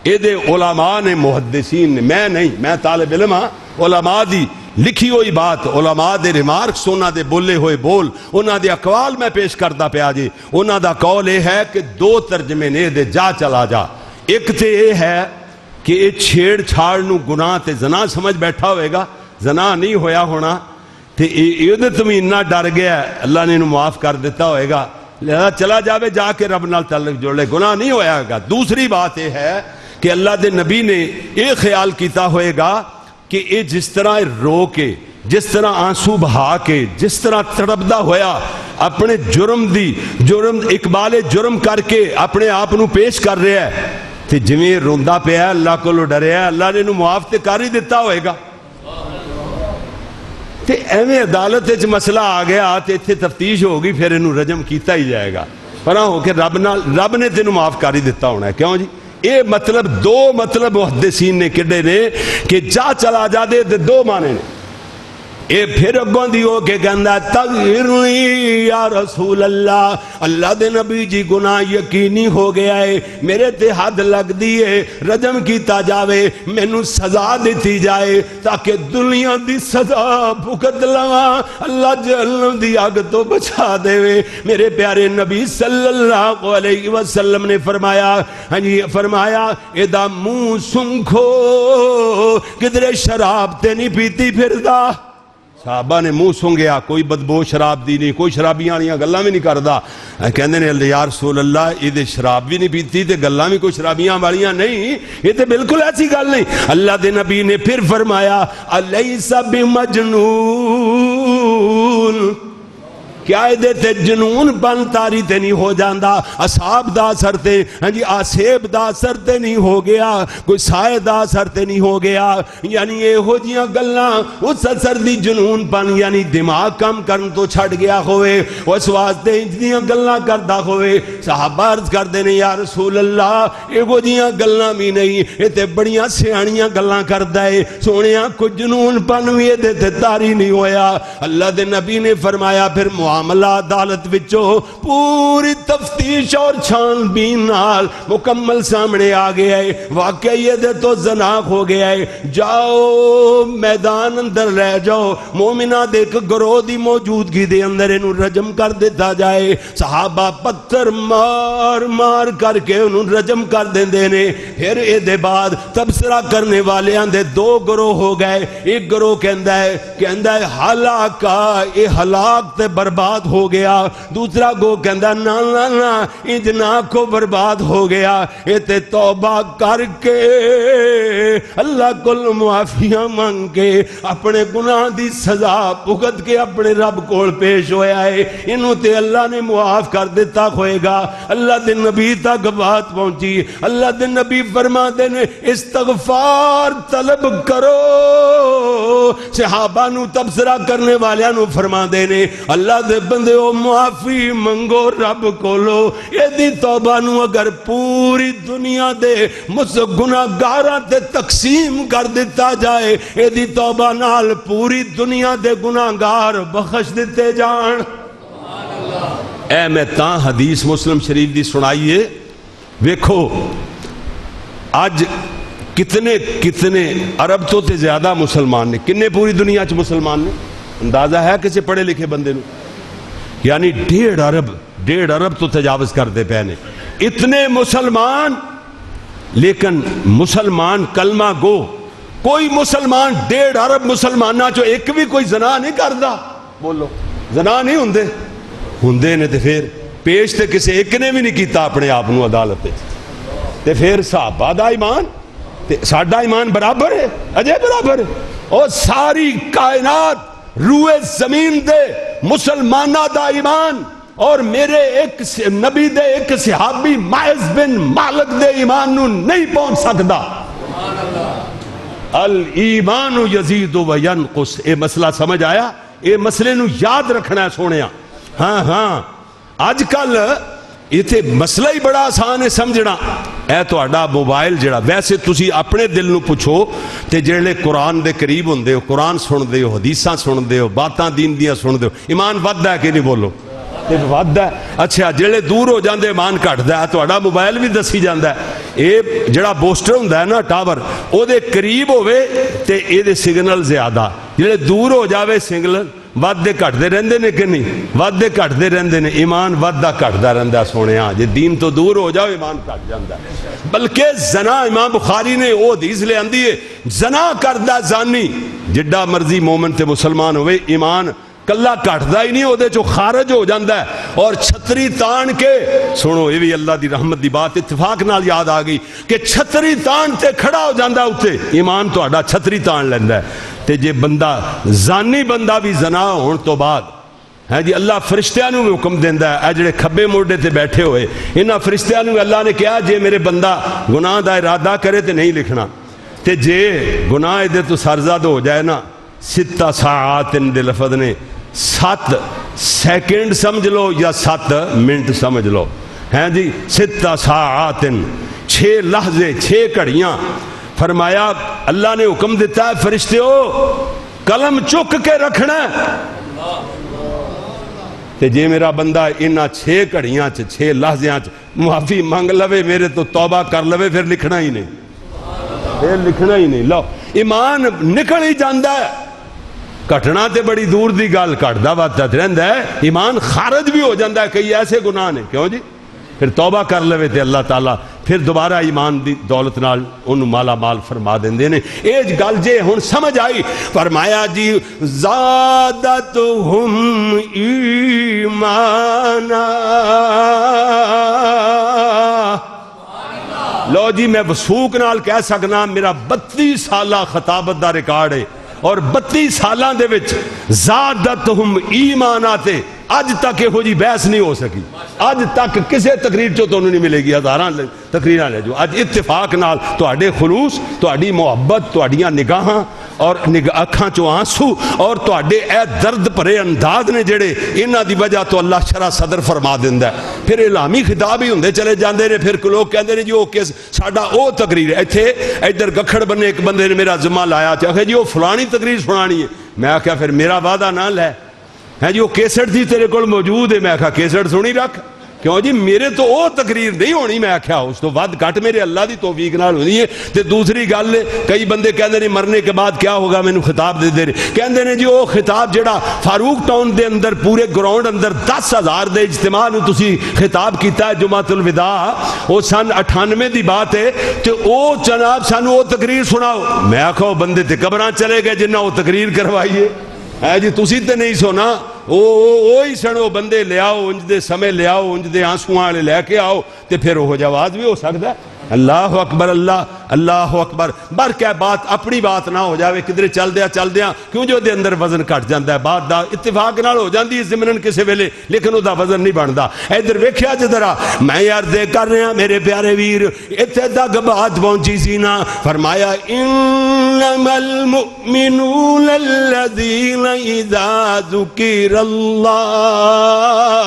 B: یہ دے علماء نے محدثین نے میں نہیں میں طالب علم ہاں علماء دی لکھی ہوئی بات علماء دے ریمارکس انہاں دے بولے ہوئے بول انہاں دے اقوال میں پیش کردہ پیا جی انہاں دا قول یہ ہے کہ دو ترجمے نے دے جا چلا جا ایک تے یہ ہے کہ یہ چھیڑ چھاڑ نو گناہ تے زنا سمجھ بیٹھا ہوئے گا زنا نہیں ہویا ہونا تے یہ تمہیں اتنا ڈر گیا اللہ نے انہوں معاف کر دیتا ہوئے گا لہذا چلا جاوے جا کے رب نال تعلق جوڑ لے گناہ نہیں ہویا گا دوسری بات یہ ہے کہ اللہ دے نبی نے یہ خیال کیتا ہوئے گا کہ یہ جس طرح رو کے جس طرح آنسو بہا کے جس طرح تڑپدا ہویا اپنے جرم اقبال جرم کر کے اپنے آپ نو پیش کر رہا ہے تے جویں روندا پیا اللہ کولو ڈریا اللہ نے انہوں معاف تے کر ہی دیتا ہوئے گا. تے ایویں عدالت وچ مسئلہ آ گیا تے ایتھے تفتیش ہوگی پھر انہوں رجم کیتا ہی جائے گا. پراں ہو کے رب نے تینوں معاف کر ہی دیتا ہونا ہے. کیوں جی؟ اے مطلب دو مطلب محدثین نے کڈے نے کہ جا چلا جا دے دو معنی نے. اے پھر اگوں دی ہو کے کہندا تغفرنی یا رسول اللہ, اللہ دے نبی جی گناہ یقینی ہو گیا ہے, میرے تے حد لگ دی ہے, رجم کیتا جاوے, مینوں سزا دیتی جائے تاکہ دنیا دی سزا بھگت لواں, اللہ جہنم دی اگ تو بچا دے. میرے پیارے نبی صلی اللہ علیہ وسلم نے فرمایا, ہاں جی فرمایا ادا منہ سنکھو کدرے شراب تے نہیں پیتی پھردا. صحابہ نے منہ سنگیا, کوئی بدبو شراب دی نہیں, کوئی شرابیاں والیاں گلاں بھی نہیں کردا. کہندے نے یا رسول اللہ یہ شراب بھی نہیں پیتی تے گلاں بھی کوئی شرابیاں والیاں نہیں, یہ تے بالکل ایسی گل نہیں. اللہ دے نبی نے پھر فرمایا الیس بمجنون, کیا دے تے جنون پن تاری تے نہیں ہو جاندا, اصحاب دا اثر تے ہاں جی آسیب دا اثر تے نہیں ہو گیا, کوئی سائے دا اثر تے نہیں ہو گیا. یعنی یہ ہو جیاں گلاں اس اثر دی جنون پن یعنی دماغ کم کرن تو چھڑ گیا ہوئے, اس واسطے انجیاں گلاں کردا ہوئے. صحابہ عرض کردے نے یا رسول اللہ یہ ہو جیاں گلاں بھی نہیں, یہ تے بڑیاں سیاںیاں گلاں کردا ہے, سونیاں کوئی جنون پن وی دے تے تاری نہیں ہویا. اللہ دے نبی نے فرمایا پھر معاملہ عدالت وچوں پوری تفتیش اور چھان بین نال مکمل سامنے آ گیا ہے, واقعی یہ دے تو زنا ہو گیا ہے. جاؤ میدان اندر رہ جاؤ, مومنہ دے ایک گروہ دی موجودگی دے اندر انہوں رجم کر دیتا جائے. صحابہ پتھر مار مار کر کے انہوں رجم کر دیں دینے. پھر اے دے بعد تبصرہ کرنے والے اندے دو گروہ ہو گئے. ایک گروہ کہندہ ہے ہلاکا اے ہلاک تے برباد ہو گیا, دوسرا گو کہندا نا نا نا انجنا کو برباد ہو گیا. اے تے توبہ کر کے اللہ کل معافیاں مانگ کے اپنے گناہ دی سزا بھگت کے اپنے رب کول پیش ہویا ہے, انہوں تے اللہ نے معاف کر دیتا ہوئے گا. اللہ دے نبی تک بات پہنچی. اللہ دے نبی فرما دے نے استغفار طلب کرو. صحابہ نو تبصرہ کرنے والیاں نو فرما دے نے اللہ دے بندے او معافی منگو رب کولو. ایدی توبہ نو اگر پوری دنیا دے گناہگاراں تے تقسیم کر دیتا جائے, ایدی توبہ نال پوری دنیا دے گناہگار بخش دیتے جان. اے میں تاں حدیث مسلم شریف دی سنائیے, ویکھو آج کتنے کتنے عرب تو تے زیادہ مسلمان نے, کنے پوری دنیا چ مسلمان نے اندازہ ہے کسی پڑھے لکھے بندے نو, یعنی 1.5 ارب تو تجاوز کرتے پے نے اتنے مسلمان. لیکن مسلمان کلمہ گو کوئی مسلمان 1.5 ارب مسلمانہ چو ایک بھی کوئی زنا نہیں کردا. بولو زنا نہیں ہوندے نے تے پھر پیش تے کسے ایک نے بھی نہیں کیتا اپنے آپ نو عدالت تے پھر صحابہ دا ایمان تے ساڈا ایمان برابر ہے, اجے برابر ہے. اور ساری کائنات روئے زمین دے مسلمانہ دا ایمان اور میرے ایک نبی دے ایک صحابی معز بن مالک دے ایمان نو نہیں پہنچ سکدا. الایمان یزید و ینقص. اے مسئلہ سمجھ آیا؟ اے مسئلے نو یاد رکھنا ہے سونیا. ہاں آج کل یہ تے مسئلہ ہی بڑا آسان ہے سمجھنا. اے تو اڈا موبائل جڑا ویسے تسی اپنے دل نو پوچھو تے جڑے قرآن دے قریب ہوندے ہو, قرآن سن دے ہو, حدیثاں سن دے ہو, باتاں دین دیاں سن دے ہو, ایمان وددا ہے کہ نہیں بولو؟ تے وددا ہے. اچھا جڑے دور ہو جاندے ایمان گھٹدا ہے. تہاڈا موبائل بھی دسی جاندا ہے اے جڑا بوسٹر ہوندا ہے نا ٹاور او دے قریب ہوے تے اے دے سگنل زیادہ, جڑے دور ہو جاوے سگنل ودے گھٹتے رہندے نے کہ نہیں؟ ودے گھٹتے رہندے نے. ایمان ودا گھٹدا رہندا سونیا. جے دین تو دور ہو جاؤ ایمان گھٹ جاندا ہے. بلکہ زنا امام بخاری نے وہ حدیث لے آندی ہے زنا کردا زانی جڈا مرضی مومن تے مسلمان ہوئے ایمان کلا گھٹدا ہی نہیں, او دے چوں خارج ہو جاندا ہے. اور چھتری تان کے سنو, یہ بھی اللہ دی رحمت دی بات اتفاق نال یاد آ گئی کہ چھتری تان تے کھڑا ہو جاندا اوتے ایمان تہاڈا چھتری تان لیندا ہے. تے جے بندہ زانی بندہ بھی زنا ہون تو بعد ہے جی اللہ فرشتیاں نو بھی حکم دیندا ہے، اے جڑے کھبے موڈے تے بیٹھے ہوئے انہاں فرشتیاں نو اللہ نے کہا جے میرے بندہ گناہ دا ارادہ کرے تے نہیں لکھنا، تے جے گناہ دے تو سرزد ہو جائے نا 6 ساعات دے لفظ نے 7 سیکنڈ سمجھ لو یا 7 منٹ سمجھ لو، ہیں جی 6 ساعات 6 لحظے 6 گھڑیاں، فرمایا اللہ نے حکم دیتا ہے فرشتیو قلم چک کے رکھنا ہے، تے جے میرا بندہ انہاں 6 گھڑیاں 6 لحظیاں معافی مانگ لوے میرے تو توبہ کر لوے پھر لکھنا ہی نہیں، پھر لکھنا ہی نہیں، لو ایمان نکل ہی جاندہ ہے، کٹنا تے بڑی دور دی گل کٹدا وقت رہندا ہے، ایمان خارج بھی ہو جاندہ ہے کئی ایسے گناہ نے، کیوں جی پھر توبہ کر لوے تے اللہ تعالیٰ پھر دوبارہ ایمان دی دولت نال انہوں مالا مال فرما دیندے نے۔ ایج گل جے ہن سمجھ آئی، فرمایا جی زادتہم ایمانا، لو جی میں وثوق نال کہہ سکنا میرا 32 سالہ خطابت دا ریکارڈ ہے، اور 32 سالاں دے وچ زادتہم ایمانا تے اج تک یہ جی بحث نہیں ہو سکی، اج تک کسے تقریر چو تو نہیں ملے گی، ہزاراں تقریراں لے جو اج اتفاق نال تواڈے خلوص، تواڈی محبت، تواڈیاں نگاہاں اور اکھاں چو آنسو اور تواڈے اے درد بھرے انداز نے جڑے انہاں دی وجہ تو اللہ شرح صدر فرما دیندا ہے، پھر اعلامی خطاب ہی ہوندے چلے جاندے نے، پھر لوگ کہندے نے جی او کس ساڈا او تقریر ہے، ایتھے ادھر گکھڑ بنے ایک بندے نے میرا ذمہ لایا کہ جی او فلانی تقریر سنانی ہے، میں آکھیا پھر میرا وعدہ نہ لے، ہے جی وہ کیسٹ تھی تیرے کول موجود ہے، میں کہا کیسٹ سنی رکھ، کیوں جی میرے تو وہ تقریر نہیں ہونی، میں کہا اس تو ود گھٹ میرے اللہ دی توفیق نال ہونی ہے۔ تے دوسری گل کئی بندے کہندے نے مرنے کے بعد کیا ہوگا، مینوں خطاب دے دے رہے کہندے نے جی وہ خطاب جڑا فاروق ٹاؤن دے اندر پورے گراؤنڈ اندر 10,000 دے اجتماع نو تسی خطاب کیتا ہے جمعۃ الوداع، وہ سن 98 دی بات ہے، تے او جناب سانو وہ تقریر سناؤ، میں آکھا بندے تے قبراں چلے گئے جنہاں وہ تقریر کروائی ہے جی تسی تے نہیں سونا، وہی سنو بندے لے آؤ انج دے سمے لے آؤ انج دے آنسواں والے لے کے آؤ تے پھر وہ جواز بھی ہو سکتا ہے۔ اللہ اکبر، اللہ اکبر، بر کیا بات اپنی بات نہ ہو جاوے کدھر چل دیا کیوں جو دے اندر وزن کٹ جاندہ ہے، بات دا اتفاق نال ہو جاندی ضمنن کسے ویلے لیکن او دا وزن نہیں بندا۔ ادھر ویکھیا جدرا میں عرض کر رہا میرے پیارے ویر، ایتھے تک بات پہنچی سی نا، فرمایا انما المؤمنون الذین اذا ذکر اللہ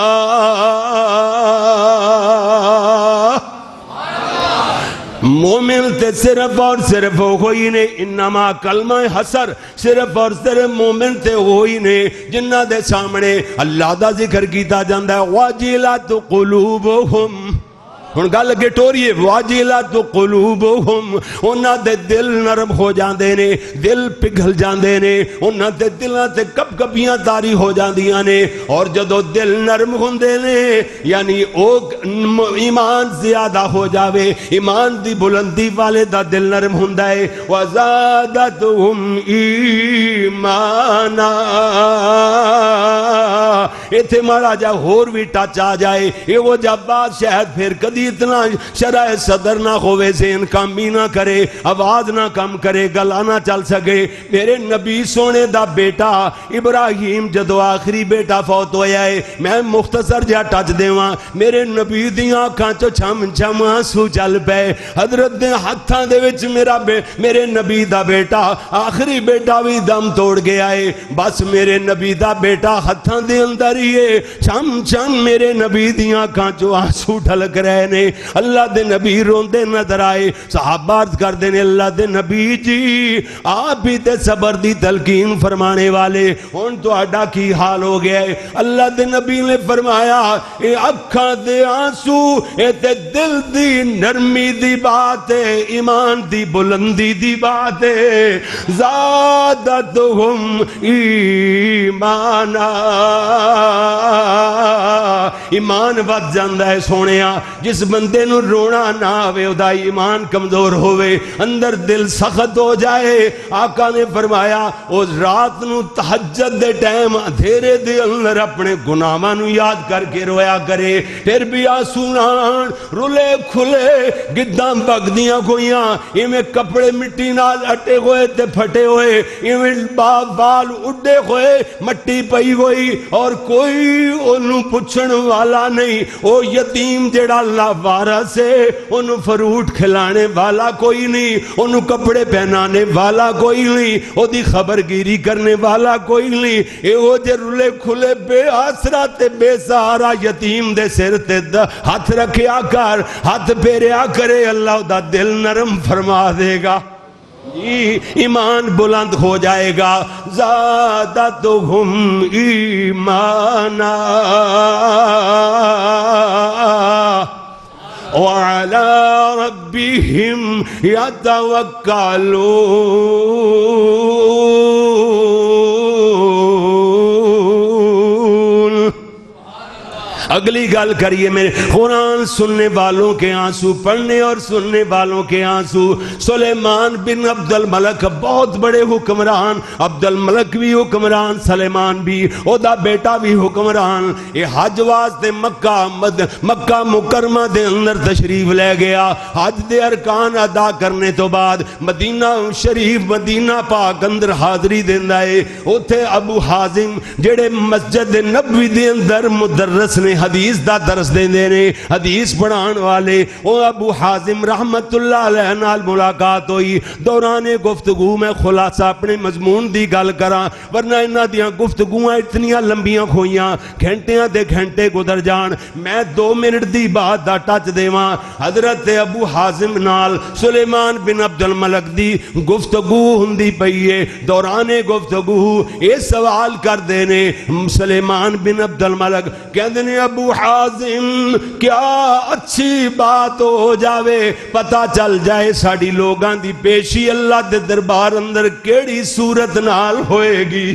B: مومن تے صرف اور صرف ہوئی نے، انما کلمہ حسر صرف اور صرف مومن تے ہوئی نے جنہ دے سامنے اللہ دا ذکر کیتا جاندہ ہے، واجلات قلوبہم، ہن گل اگے ٹوری ہے، واجلات قلوبہم، انہاں دے دل نرم ہو جاندے نے، دل پگھل جاندے نے، انہاں دے دلاں تے کپ کپیاں تاری ہو جاندیاں نے، اور جدو دل نرم ہوندے نے یعنی او ایمان زیادہ ہو جاوے، ایمان دی بلندی والے دا دل نرم ہوندا ہے، وزادتہم ایمانا، ایتھے مارا جا ہور بھی ٹچ آ جائے، یہ وہ جب بات شاید پھر کدی اتنا شرح صدر نہ ہوئے، ذہن کام بھی نہ کرے، آواز نہ کم کرے، گلا نہ چل سکے۔ میرے نبی سونے دا بیٹا ابراہیم جدو آخری بیٹا فوت ہویا ہے، میں مختصر جا ٹچ دیواں، میرے نبی دیاں آنکھاں چو چھم چھم آنسو چل پے، حضرت دے ہتھاں دے وچ میرے نبی دا بیٹا آخری بیٹا بھی دم توڑ گیا ہے، بس میرے نبی دا بیٹا ہتھاں دے اندر ہی ہے، چھم چھم میرے نبی دیاں آنکھاں چو آنسو ڈھلک رہے نے، اللہ دے نبی روندے نظر آئے، صحابہ عرض کر دینے اللہ دے نبی جی آپ بھی تے صبر دی تلقین فرمانے والے، ہن تو آڈا کی حال ہو گیا ہے؟ اللہ دے نبی نے فرمایا اے اکھاں دے آنسو اے تے دل دی نرمی دی بات ہے، ایمان دی بلندی دی بات ہے، زادتہم ایمانا، ایمان ود جاندہ ہے سونیا، جس بندے نو رونا نہ آوے او دا ایمان کمزور ہوئے، اندر دل سخت ہو جائے۔ آقا نے فرمایا اس رات نو تہجد دے ٹائم اندھیرے دے اندر اپنے گناہاں نو یاد کر کے رویا کرے، پھر بھی آنسو نال رلے کھلے گداں بگدیاں گویاں، ایویں کپڑے مٹی نال اٹے ہوئے تے پھٹے ہوئے، ایویں بال اڈے ہوئے مٹی پئی ہوئی، اور کوئی کوئی انہوں پچھن والا نہیں، او یتیم جڑا لاوارث ہے انہوں فروٹ کھلانے والا کوئی نہیں، انہوں کپڑے پہنانے والا کوئی نہیں، او دی خبرگیری کرنے والا کوئی نہیں، اے او جے رلے کھلے بے آسرا تے بے سہارا یتیم دے سر تے ہاتھ رکھیا کر، ہاتھ پھیریا کرے، اللہ دا دل نرم فرما دے گا، ایمان بلند ہو جائے گا۔ زادتہم ایمانا وعلی ربہم یتوکلون۔ اگلی گل کریے میرے قرآن سننے والوں کے آنسو، پڑھنے اور سننے والوں کے آنسو۔ سلیمان بن عبد الملک بہت بڑے حکمران، عبد الملک بھی حکمران، سلیمان بھی، او دا بیٹا بھی حکمران۔ یہ حج واسطے مکہ مکرمہ دے اندر تشریف لے گیا، حج دے ارکان ادا کرنے تو بعد مدینہ شریف مدینہ پاک اندر حاضری دیندا ہے۔ اوتھے ابو حازم جڑے مسجد نبوی دے اندر مدرس نے، حدیث دا درس دیندے نے، حدیث پڑھان والے، او ابو حازم رحمت اللہ علیہ نال ملاقات ہوئی۔ دوران گفتگو میں خلاصہ اپنے مضمون دی گل کراں، ورنہ انہاں دیاں گفتگویں اتنیاں لمبیاں کھوئیاں، گھنٹیاں دے گھنٹے گزر جان، میں 2 منٹ دی بات دا ٹچ دیواں۔ حضرت ابو حازم نال سلیمان بن عبد الملک دی گفتگو ہوندی پئی ہے۔ دوران گفتگو یہ سوال کر دینے سلیمان بن عبد الملک، کہندے نے ابو حازم کیا اچھی بات ہو جاوے، پتہ چل جائے ساڑی لوگاں دی پیشی اللہ دے دربار اندر کیڑی صورت نال ہوئے گی۔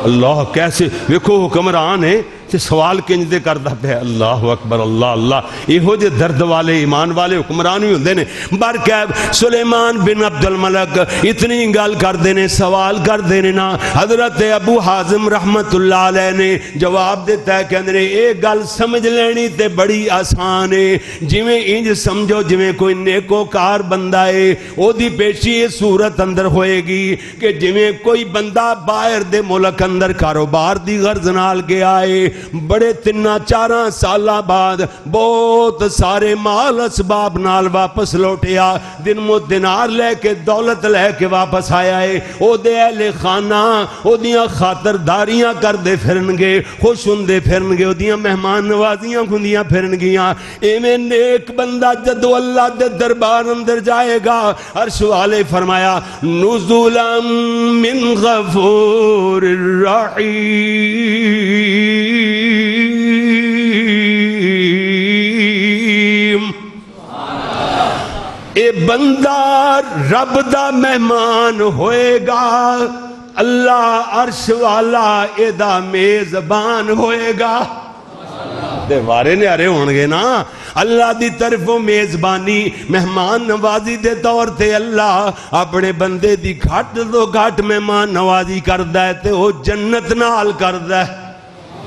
B: اللہ کیسے ویکھو حکمران ہے تے سوال کنج دے کردا پیا، اللہ اکبر اللہ اللہ، ایہو جے درد والے ایمان والے حکمران ہی ہوندے نے۔ برکیب سلیمان بن عبد الملک اتنی گل کر دینے، سوال کر دینے نا، حضرت ابو حازم رحمت اللہ علیہ نے جواب دیتا ہے، کہندے نے اے گل سمجھ لینی تے بڑی آسان ہے، جویں انج سمجھو جویں کوئی نیکوکار بندہ ہے، او دی پیشی یہ صورت اندر ہوئے گی کہ جویں کوئی بندہ باہر دے ملک اندر کاروبار دی غرض نال گیا ہے، بڑے 3-4 سالہ بعد بہت سارے مال اسباب نال واپس لوٹیا، دینار لے کے دولت لے کے واپس آیا ہے، او دے اہل خانہ او دیاں خاطرداریاں کر دے پھرن گے، خوش ہندے پھرن گے، او دیاں مہمان نوازیاں کھندیاں پھرن گیاں۔ ایویں نیک بندہ جدو اللہ دے دربار اندر جائے گا، عرش والے فرمایا نزولا من غفور الرحیم، اے بندہ رب دا مہمان ہوئے گا، اللہ عرش والا اے دا میزبان ہوئے گا۔ دیوارے نے ارے ہونگے نا، اللہ دی طرفوں میزبانی مہمان نوازی دے طور تے اللہ اپنے بندے دی گھٹ تو گھٹ مہمان نوازی کردہ ہے تے وہ جنت نال کردہ ہے۔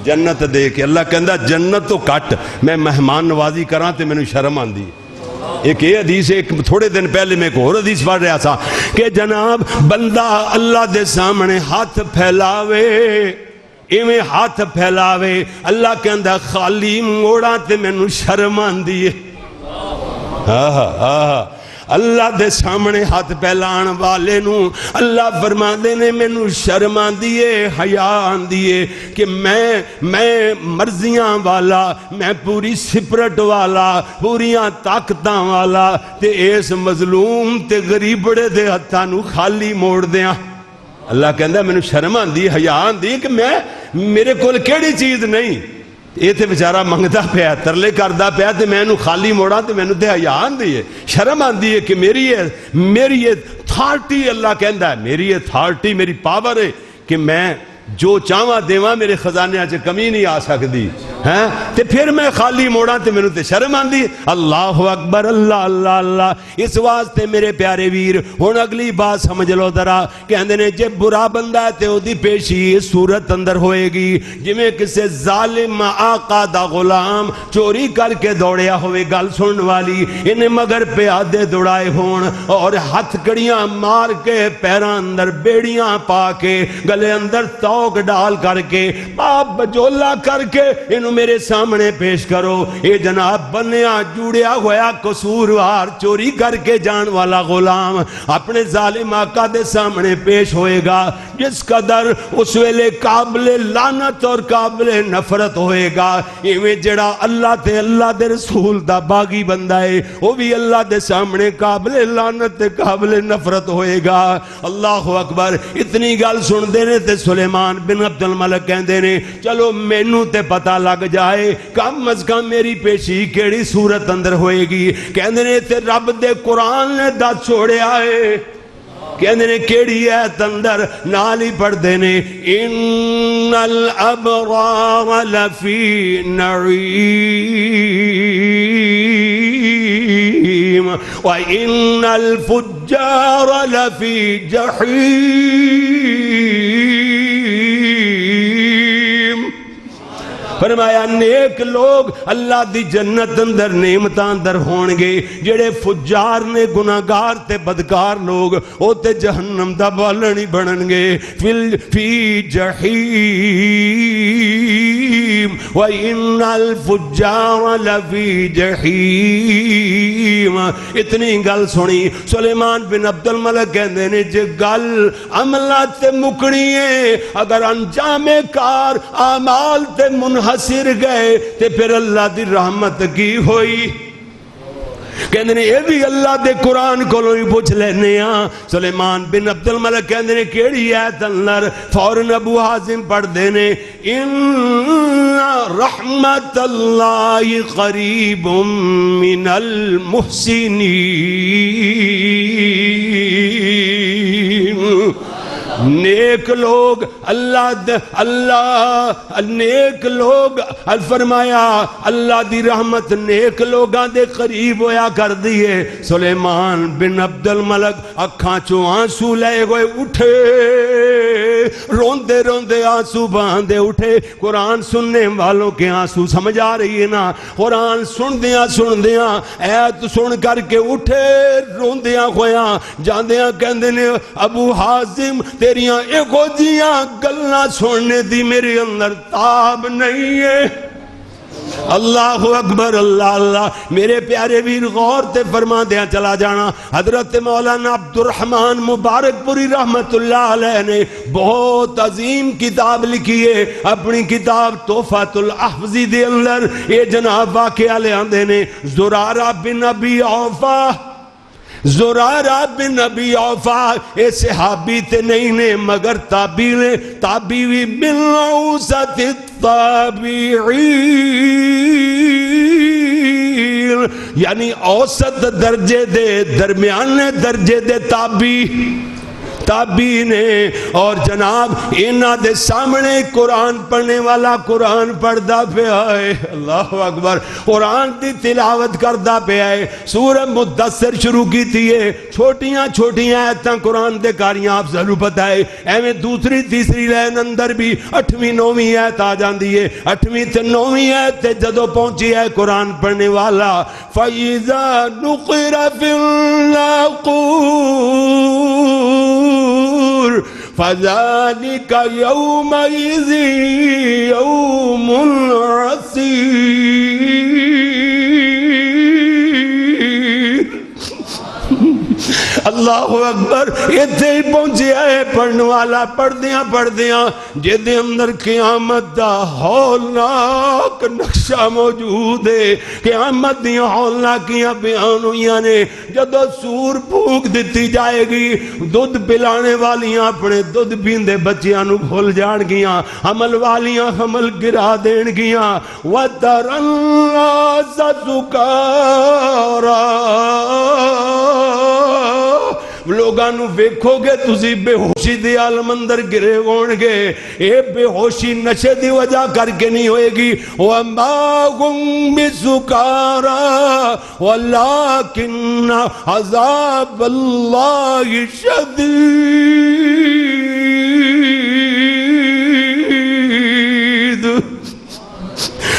B: جنت دے کے اللہ کہندہ جنت تو کٹ میں مہمان نوازی کراں تے میں نے شرم آن دی۔ ایک یہ حدیث ہے، ایک تھوڑے دن پہلے میں ایک اور حدیث پڑھ رہا تھا کہ جناب بندہ اللہ دے سامنے ہاتھ پھیلاوے، ایویں ہاتھ پھیلاوے، اللہ کہندہ خالی موڑا تے میں نے شرم آن دی۔ اللہ دے سامنے ہاتھ پھیلان والے نو اللہ فرماندے نے مینوں شرم آندی ہے، حیا آندی ہے کہ میں مرضیاں والا، میں پوری سپرٹ والا، پوریاں طاقتاں والا تے اس مظلوم تے غریبڑے دے ہتھاں نو خالی موڑ دیاں۔ اللہ کہندا مینوں شرم آندی، حیا آندی کہ میرے کول کیڑی چیز نہیں، یہ تے بیچارہ منگدا پیا، ترلے کردا پیا تے میں نو خالی موڑا تے مینوں تے حیا آندی ہے، شرم آندی ہے کہ میری یہ اتھارٹی، اللہ کہندا ہے میری اتھارٹی، میری پاور ہے کہ میں جو چاہواں دیواں میرے خزانے چ کمی نہیں آ سکتی۔ ہیں تے پھر میں خالی موڑا تے میرے تے شرم آندی ہے. اللہ اکبر اللہ اللہ اللہ. اس واسطے میرے پیارے ویر ہن اگلی بات سمجھ لو ذرا. کہندے نے جے برا بندہ ہے تے اودی پیشی صورت اندر ہوئے گی جویں کسے ظالم آقا دا غلام چوری کر کے دوڑیا ہوئے گل سنن والی انہیں مگر پیادے دوڑائے ہون اور ہتھ کڑیاں مار کے پیراں اندر بیڑیاں پا کے گلے اندر توق ڈال کر کے باپ بجولا کر کے انہوں میرے سامنے پیش کرو. اے جناب بنیا جوڑیا ہوا قصوروار چوری کر کے جان والا غلام اپنے ظالم آقا دے سامنے پیش ہوئے گا. جس قدر اس ویلے قابل لعنت اور قابل نفرت ہوئے گا ایویں جڑا اللہ تے اللہ دے رسول دا باغی بندہ ہے وہ بھی اللہ دے سامنے قابل لعنت تے قابل نفرت ہوئے گا. اللہ اکبر. اتنی گل سن دے نے تے سلیمان بن عبد الملک کہندے نے چلو مینوں تے پتہ لگ جائے کم از کم میری پیشی کیڑی صورت اندر ہوئے گی. کہندے نے تے رب دے قرآن نے دت چھوڑیا ہے. کہندے نے کیڑی ایت اندر نال ہی پڑھ دے نے ان الابرار لفی نعیم وان الفجار لفی جحیم. فرمایا نیک لوگ اللہ دی جنت اندر نعمتاں اندر ہونگے جڑے فجار نے گناہگار تے بدکار لوگ او تے جہنم دا بالن ہی بننگے فی جحیم وَإِنَّ الْفُجَّارَ لَفِي جَحِيمَ. اتنی گل سنی سلیمان بن عبد الملک کہندے نے جے گل عملات تے مکڑی ہے اگر انجام کار اعمال تے منحصر گئے تے پھر اللہ دی رحمت کی ہوئی. کہندے نے یہ بھی اللہ دے قرآن کو ہی پوچھ لینے ہاں. سلیمان بن عبد الملک کہندے نے کیڑی ایت اندر فوراً ابو حازم پڑھ دینے ان رحمت اللہ قریب من المحسنین. نیک لوگ اللہ نیک لوگ فرمایا اللہ دی رحمت نیک لوگاں دے قریب ہویا کر دیئے. سلیمان بن عبد الملک اکھاں چوں آنسو لے گئے اٹھے روندے روندے آنسو باندھے اٹھے. قرآن سننے والوں کے آنسو سمجھ آ رہی ہے نا. قرآن سن دیاں ایت سن کر کے اٹھے روندیاں ہویاں جاندیاں کہندے نے ابو حازم تیریاں ایکو جیاں گلنا سننے دی میرے اندر تاب نہیں ہے. اللہ اکبر اللہ اللہ. میرے پیارے ویر غور تے فرما دیا چلا جانا حضرت مولانا عبد الرحمن مبارک پوری رحمت اللہ علیہ نے بہت عظیم کتاب لکھی ہے اپنی کتاب تحفۃ الاحوذی دے اندر. یہ جناب واقعہ لے آندے نے زرارہ بن ابی اوفا. زرارہ بن ابی اوفا اے صحابی تے نہیں نے مگر تابعی من اوسط التابعین یعنی اوسط درجے دے درمیانے درجے دے تابعی نے. اور جناب انہاں دے سامنے قرآن پڑھنے والا قرآن پڑھدا پیا ہے. اللہ اکبر. قرآن دی تلاوت کردا پیا ہے. سورہ مدثر شروع کی تھی ہے چھوٹیاں چھوٹیاں آیتاں قرآن دے کاریاں آپ ضرور پتہ ہے ایویں دوسری تیسری لائن اندر بھی 8ویں 9ویں آیت آ جاندی ہے. 8ویں تے 9ویں آیت تے جدوں پہنچی ہے قرآن پڑھنے والا فَإِذَا نُقِرَ فِي النَّاقُورِ فَذَلِكَ يَوْمَئِذٍ يَوْمٌ عَسِيرٌ. اللہ اکبر. اتنے ہی پہنچے ہے پڑھنے والا پڑھ دیاں جدے اندر قیامت دا ہولناک نقشہ موجود ہے. قیامت دیاں ہولناکیاں بیان ہوئیاں نے. جدو سور پھونک دیتی جائے گی دودھ پلانے والیاں اپنے دودھ پیندے بچیاں نو بھول جان گیاں. حمل والیاں حمل گرا دین گیاں. وَتَرَ النَّاسَ سُكَارَىٰ لوگانو ویکھو گے تسی بے ہوشی دی عالم اندر گرے ہون گے. اے بے ہوشی نشے دی وجہ کر کے نہیں ہوئے گی. وَمَا هُمْ بِسُكَارَىٰ وَلَٰكِنَّ عَذَابَ اللَّهِ شَدِيدٌ.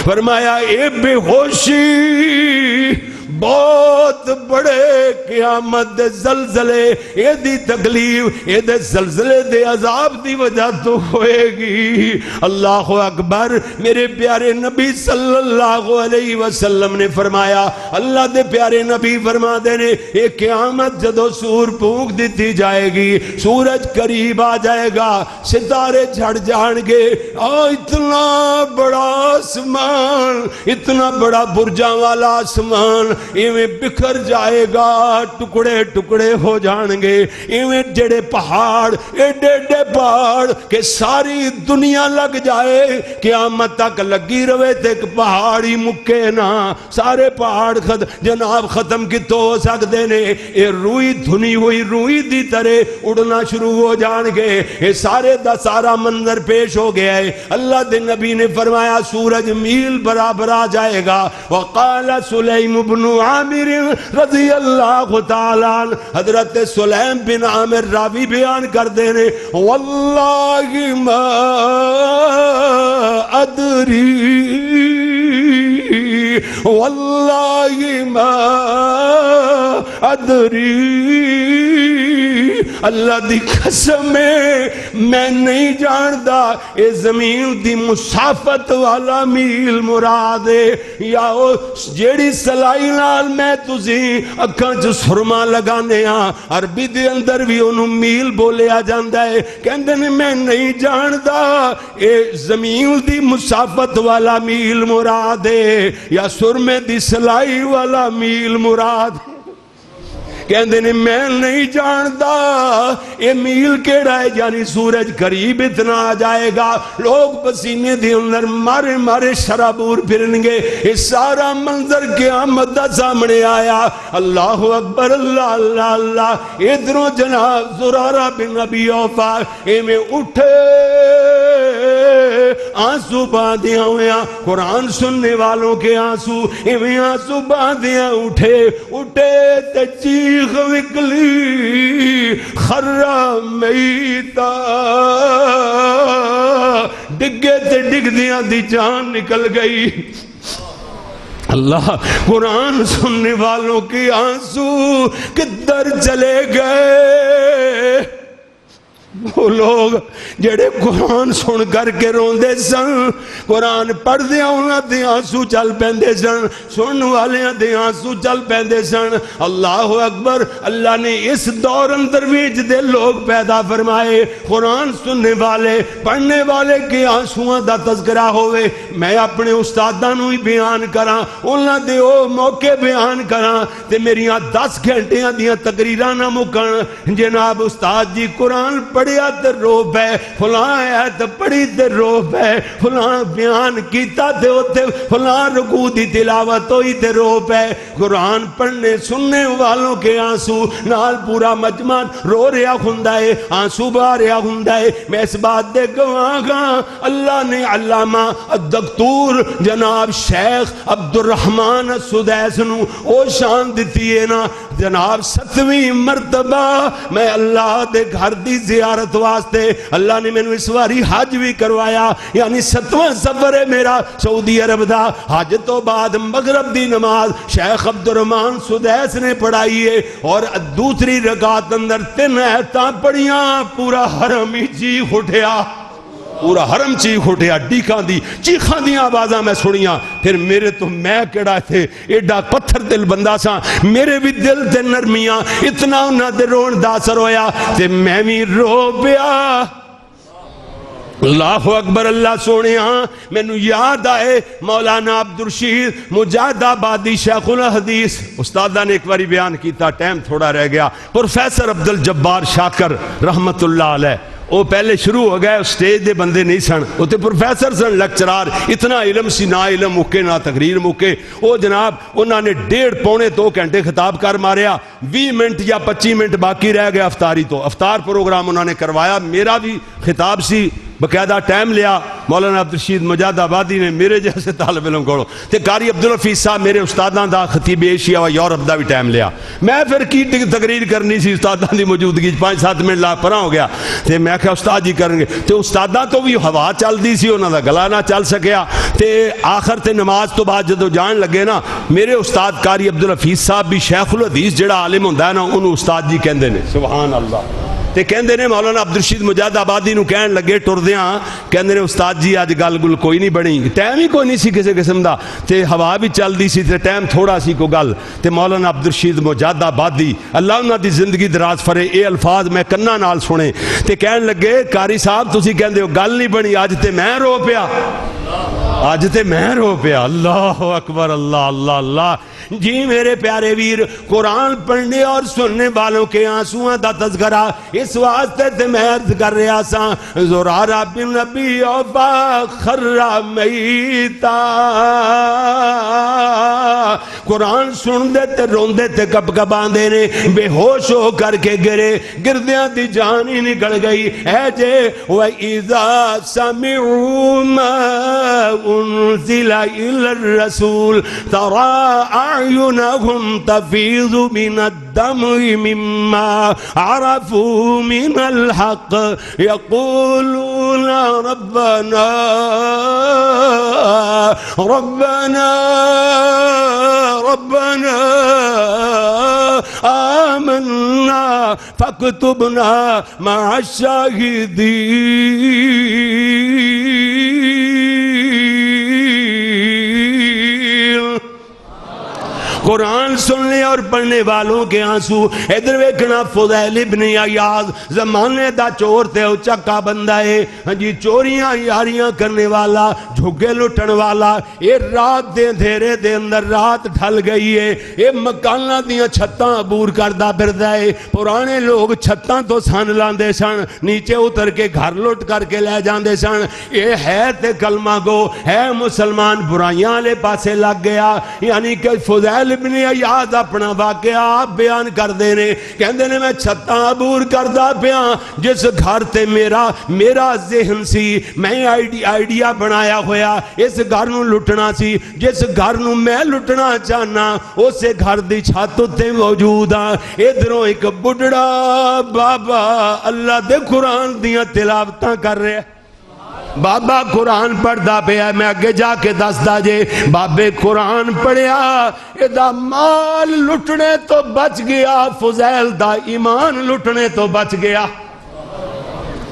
B: فرمایا اے بے ہوشی بہت بڑے قیامت دے زلزلے اے دی تکلیف اے دے زلزلے دے عذاب دی وجہ تو ہوئے گی. اللہ اکبر. میرے پیارے نبی صلی اللہ علیہ وسلم نے فرمایا, اللہ دے پیارے نبی فرما دے نے, اے قیامت جدو سور پھونک دیتی جائے گی, سورج قریب آ جائے گا, ستارے جھڑ جان گے, اتنا بڑا آسمان, اتنا بڑا برجاں والا آسمان ایویں بکھر جائے گا, ٹکڑے ٹکڑے ہو جان گے. ایویں جڑے پہاڑ ایڈے ایڈے پہاڑ کہ ساری دنیا لگ جائے, قیامت تک لگی روے تے ایک پہاڑی مکے نا, سارے پہاڑ جناب ختم کتوں ہو سکتے نے. اے روئی دھنی ہوئی روئی دی طرح اڑنا شروع ہو جان گے. اے سارے دا سارا منظر پیش ہو گیا ہے. اللہ دے نبی نے فرمایا سورج میل برابر آ جائے گا. وقال سلیم بن عامر رضی اللہ تعالیٰ, حضرت سلیم بن عامر راوی بیان کر دے رہے, واللہ ما ادری واللہ ما ادری, اللہ دی قسم ہے میں نہیں جاندا اے زمین دی مسافت والا میل مراد ہے یا جیڑی سلائی نال میں تسی اکھاں چ سرما لگانے ہاں, عربی دے اندر بھی انہوں میل بولیا جاندا ہے. کہندے نے میں نہیں جاندا اے زمین دی مسافت والا میل مراد ہے یا سرمے دی سلائی والا میل مراد ہے. کہندے نے میں نہیں جاندا اے میل کیڑا ہے, یعنی سورج قریب اتنا آ جائے گا, لوگ پسینے دے اندر مارے مارے شرابور پھرن گے. یہ سارا منظر قیامت دا سامنے آیا. اللہ اکبر, اللہ اللہ اللہ. ادھروں جناب زرارہ بن ابی اوفا ایویں اٹھے آنسو باندھیاں ہویا, قرآن سننے والوں کے آنسو ایویں آنسو باندھیاں اٹھے تے چیخ وکلی خرہ میتا, ڈگے تے ڈگ دیاں دی جان نکل گئی. اللہ, قرآن سننے والوں کے آنسو کدھر چلے گئے؟ وہ لوگ جڑے قرآن سن کر کے روندے سن, قرآن پڑھ دیا انہاں دے آنسو چل پیندے سن, سن والے دے آنسو چل پیندے سن. اللہ اکبر. اللہ نے اس دور اندر وچ دے لوگ پیدا فرمائے, قرآن سننے والے پڑھنے والے کے آنسواں دا تذکرہ ہوئے. میں اپنے استاداں نوں ہی بیان کراں, انہاں دے او موقع بیان کراں تے میریاں 10 گھنٹیاں دیاں تقریراں نہ مکن. جناب استاد جی قرآن پڑھیا تے رو پے, فلاں آیت پڑھی تے رو پے, فلاں بیان کیتا تے اوتے فلاں رکوع دی تلاوت ہوئی تے رو پے. قرآن پڑھنے سننے والوں کے آنسو نال پورا مجمع رو رہا ہوندا ہے, آنسو بہا رہا ہوندا ہے. میں اس بات دے گواہ ہاں, اللہ نے علامہ الدکتور جناب شیخ عبد الرحمن السدیس نو او شان دتی ہے نا. جناب 7ویں مرتبہ میں اللہ دے گھر دی زیارت واسطے اللہ نے میں نے اس واری حج بھی کروایا, یعنی 7واں سفر ہے میرا سعودی عرب دا. حج تو بعد مغرب دی نماز شیخ عبد الرحمن سدیس نے پڑھائی ہے اور دوسری رکعت اندر 3 آیتاں پڑھیاں, پورا حرم ہی چیخ اٹھیا, پورا حرم چیخ اٹھیا. چیخاں دیاں آوازاں میں سنیاں. پھر میرے تو میں کیڑا تھے ایڈا پتھر دل بندہ سا, میرے بھی دل تے نرمیاں اتنا انہاں دے رون دا اثر ہویا تے میں بھی رو پیا. اللہ اکبر. اللہ سونے ہاں میں نو یاد آئے مولانا عبدالرشید مجاہد آبادی شیخ الحدیث استادہ نے ایک باری بیان کیتا, ٹائم تھوڑا رہ گیا. پروفیسر عبدالجبار شاکر رحمت اللہ علیہ وہ پہلے شروع ہو گئے, سٹیج دے بندے نہیں سن, وہ تے پروفیسر سن, لیکچرار, اتنا علم سی, نہ علم مکے نہ تقریر مکے. وہ جناب انہوں نے 1.5 پونے 2 گھنٹے خطاب کر ماریا, 20 منٹ یا 25 منٹ باقی رہ گیا افطاری تو. افطار پروگرام انہوں نے کروایا, میرا بھی خطاب سی, باقاعدہ ٹائم لیا مولانا عبدالرشید مجاہد آبادی نے میرے جیسے طالب علم کو, تے قاری عبدالحفیظ صاحب میرے استاداں دا خطیب ایشیا و یورپ دا بھی ٹائم لیا. میں پھر کی تقریر کرنی سی استاداں دی موجودگی 5-7 منٹ لا پرا ہو گیا, تے میں کہ استاد جی کریں گے, تے استاداں تو بھی ہوا چلدی سی, انہاں دا گلا نہ چل سکیا. تے آخر تے نماز تو بعد جدو جان لگے نا, میرے استاد قاری عبدالحفیظ صاحب بھی شیخ الحدیث جڑا عالم ہوندا ہے نا انہوں استاد جی کہندے نے. سبحان اللہ. تے کہندے نے مولانا عبدالرشید مجاہد آبادی نو کہن لگے ٹردیاں, کہندے نے استاد جی اج گل گل کوئی نہیں بنی, ٹائم ہی کوئی نہیں سی کسی قسم دا, تے ہوا بھی چلدی سی تے ٹائم تھوڑا سی کو گل. تے مولانا عبدالرشید مجاہد آبادی اللہ انہاں دی زندگی دراز فرے, اے الفاظ میں کناں نال سنے تے کہن لگے قاری صاحب تسی کہندے ہو گل نہیں بنی, اج تے میں رو پیا, اج تے میں رو پیا. اللہ اکبر, اللہ اللہ اللہ. جی میرے پیارے ویر, قرآن پڑھنے اور سننے والوں کے آنسوؤں دا تذکرہ اس واسطے تے میں عرض کر رہا سا, زرارہ بن نبی اوفا خرہ میتا. قرآن سن دے تے رون دے تے کب کبان دے نے, بے ہوش ہو کر کے گرے, گردیاں دی جان ہی نکل گئی. اے جے وَإِذَا سَمِعُوا مَا أُنزِلَ إِلَى الرَّسُولِ تَرَى أعينهم تفيض من الدمع مما عرفوا من الحق يقولون ربنا ربنا ربنا آمنا فاكتبنا مع الشاهدين. قرآن سننے اور پڑھنے والوں کے آنسو. ادھر ویکھنا فضیل ابن عیاض زمانے دا چور تے او چکا بندہ ہے, ہاں جی چوریاں یاریاں کرنے والا, جھگے لٹن والا. یہ رات دے دھیرے دے اندر رات ڈھل گئی ہے, یہ مکاناں دیاں چھتاں عبور کردا پھردا ہے. پرانے لوگ چھتاں تو سن لاندے سن, نیچے اتر کے گھر لٹ کر کے لے جاندے سن. یہ ہے تے کلمہ گو ہے مسلمان, برائیاں والے پاسے لگ گیا. یعنی کہ فضیل ابن عیاض اپنا واقعہ آپ بیان کر دینے, کہندے نے میں چھتاں عبور کردا پیا, جس گھر تے میرا ذہن سی, میں آئیڈیا بنایا ہویا اس گھر نو لٹنا سی, جس گھر نو میں لٹنا چاہنا اسے گھر دی چھت تے موجود ہاں. ادھروں ایک بڑھڑا بابا اللہ دے قرآن دیاں تلاوتاں کر رہے, بابا قرآن پڑھدا پیا. میں اگے جا کے دسدا جے, بابے قرآن پڑھیا, ادا مال لٹنے تو بچ گیا, فضیل دا ایمان لٹنے تو بچ گیا.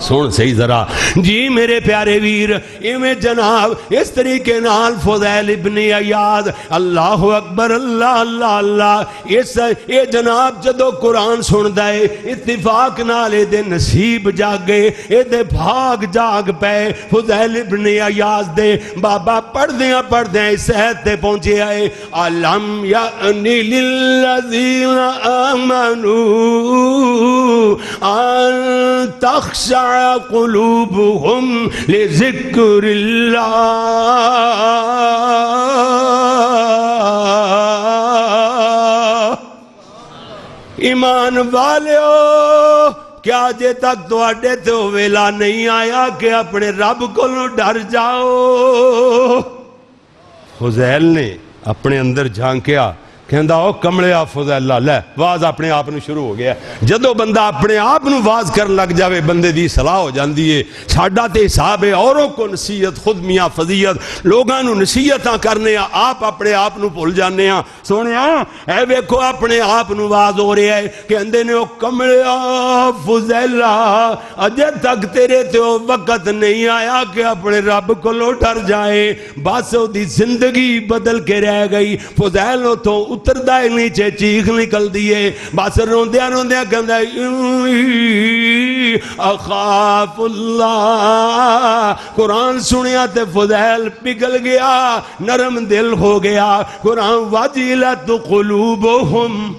B: سن صحیح ذرا جی میرے پیارے ویر, ایویں جناب اس طریقے نال فضیل ابن عیاض, اللہ اکبر اللہ اللہ اللہ. یہ جناب جدو قرآن سندا ہے اتفاق نال دے نصیب جاگے, دے بھاگ جاگ پے. فضیل ابن عیاض دے بابا پڑھدیاں پڑھدیاں اس حد تے پہنچے آئے, علم یعنی للذین آمنوا ان تخشع قلوبهم لذکر اللہ. ایمان والیو, کیا جے تک تو اڈے تو ویلا نہیں آیا کہ اپنے رب کو ڈر جاؤ. فضیل نے اپنے اندر جھانکیا, کہندا او کملیا فضیل لے واز اپنے آپ نو شروع ہو گیا. جدو بندہ اپنے آپ نو واز کر لگ جاوے بندے دی صلاح ہو جاندی ہے. ساڈا تے حساب ہے اوروں کو نصیحت, خود میاں فضیت, لوگاں نو نصیحتاں کرنے, آپ اپنے آپ نو بھول جانے ہاں. سونیا اے ویکھو اپنے آپ نو واز ہو رہا ہے, کہندے نے او کملیا فضیل اجے تک تیرے تے او وقت نہیں آیا کہ اپنے رب کو ڈر جائے. بس او دی زندگی بدل کے رہ گئی. فضیل تو اتردہ نیچے چیخ نکل دیئے, بس روندیاں روندیاں کہندہ اخاف اللہ. قرآن سنیا تے فضیل پگھل گیا, نرم دل ہو گیا. قرآن وجلت قلوبہم,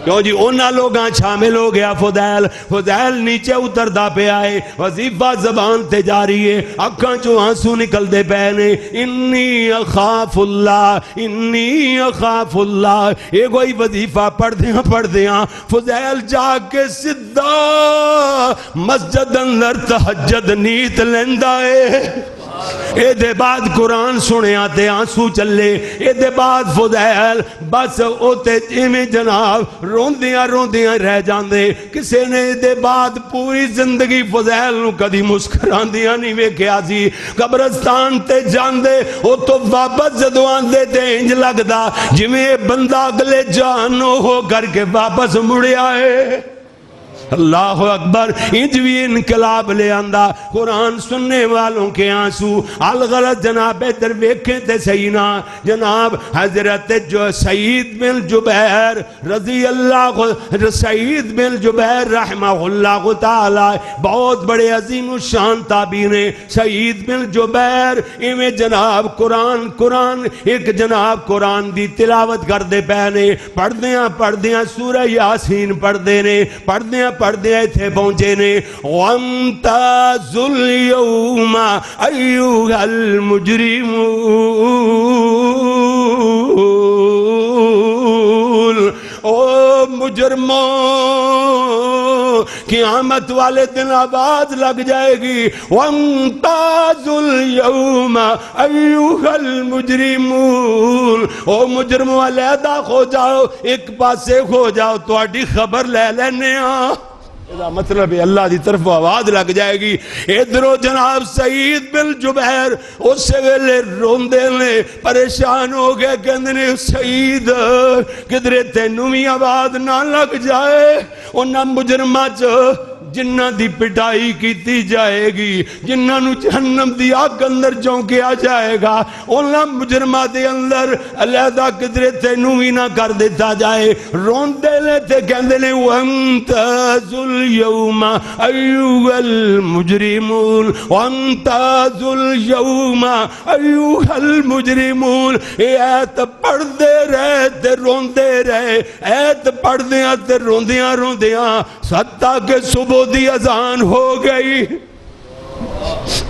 B: کیوں جی انہاں لوگاں شامل ہو گیا فضیل نیچے اتردا پہ آئے وظیفہ زبان تے جاری ہے اکھاں چوں آنسو نکل دے پے نے انی اخاف اللہ اے کوئی وظیفہ پڑھ دیاں فضیل جا کے سدھا مسجد اندر تہجد نیت لیندا ہے اے دے بعد قرآن سنے آتے آنسو چلے اے دے بعد فضیل بس اوتے جیمیں جناب روندیاں رہ جاندے کسے نے دے بعد پوری زندگی فضیل نو کدی مسکراندیاں نہیں ویکھیا سی قبرستان تے جاندے او تو واپس جدو آندے تے انج لگدا جویں بندہ اگلے جانو ہو کر کے واپس مڑیا ہے اللہ اکبر انج بھی انقلاب لے آندا قرآن سننے والوں کے آنسو الغرض جناب ادھر ویکھیں تے سینا جناب حضرت جو سعید بن جبیر رضی اللہ سعید بن جبیر رحمہ اللہ تعالی بہت بڑے عظیم الشان تابعین ہیں سعید بن جبیر ایویں جناب قرآن ایک جناب قرآن دی تلاوت کر دے پہنے پڑھدیاں سورہ یاسین پڑھدے نے پڑھدے تھے پہنچے نے وَامْتَازُ الْيَوْمَ أَيُّهَا الْمُجْرِمُونَ او مجرموں قیامت والے دن آواز لگ جائے گی وَامْتَازُ الْيَوْمَ أَيُّهَا الْمُجْرِمُونَ او مجرموں علیحدہ کھو جاؤ ایک پاسے کھو جاؤ تو اڈی خبر لے لینے ہاں مطلب ہے اللہ دی طرف آواز لگ جائے گی ادھرو جناب سعید بن جبیر اس ویلے روندے نے پریشان ہو گئے کہندے نے سعید کدھرے تینوں بھی آواز نہ لگ جائے انہاں مجرماں چ جنہ دی پٹائی کیتی جائے گی جنہ نو جہنم دی آگ اندر چونکیا جائے گا انہاں مجرمہ دے اندر علیحدہ قدرے تینوی نہ کر دیتا جائے روندے لے تے کہندے نے وَامْتَازُ الْيَوْمَ أَيُّهَا الْمُجْرِمُونَ وَامْتَازُ الْيَوْمَ أَيُّهَا الْمُجْرِمُونَ اے ایت پڑھ دے رہے تے روندے رہے ایت پڑھ دیاں تے روندیاں ستا کہ صبح دی اذان ہو گئی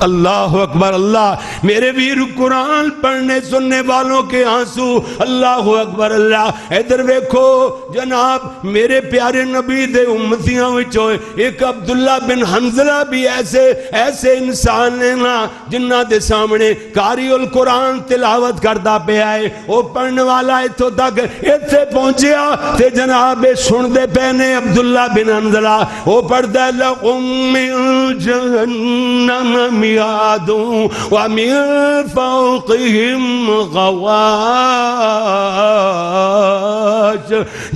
B: اللہ اکبر اللہ میرے ویر قرآن پڑھنے سننے والوں کے آنسو اللہ اکبر اللہ ادھر ویکھو جناب میرے پیارے نبی دے امتیاں وچوں ایک عبداللہ بن حنظلہ بھی ایسے انسان نے نا جنہ دے سامنے قاری القرآن تلاوت کردہ پہ آئے وہ پڑھنے والا اتھو تک اتھے پہنچیا تے جناب سن دے پہنے عبداللہ بن حنظلہ وہ پڑھتا لَقُم مِّن جَهَنَّمَ مِعَادٌ وَمِن فَوْقِهِمْ غَوَاشٍ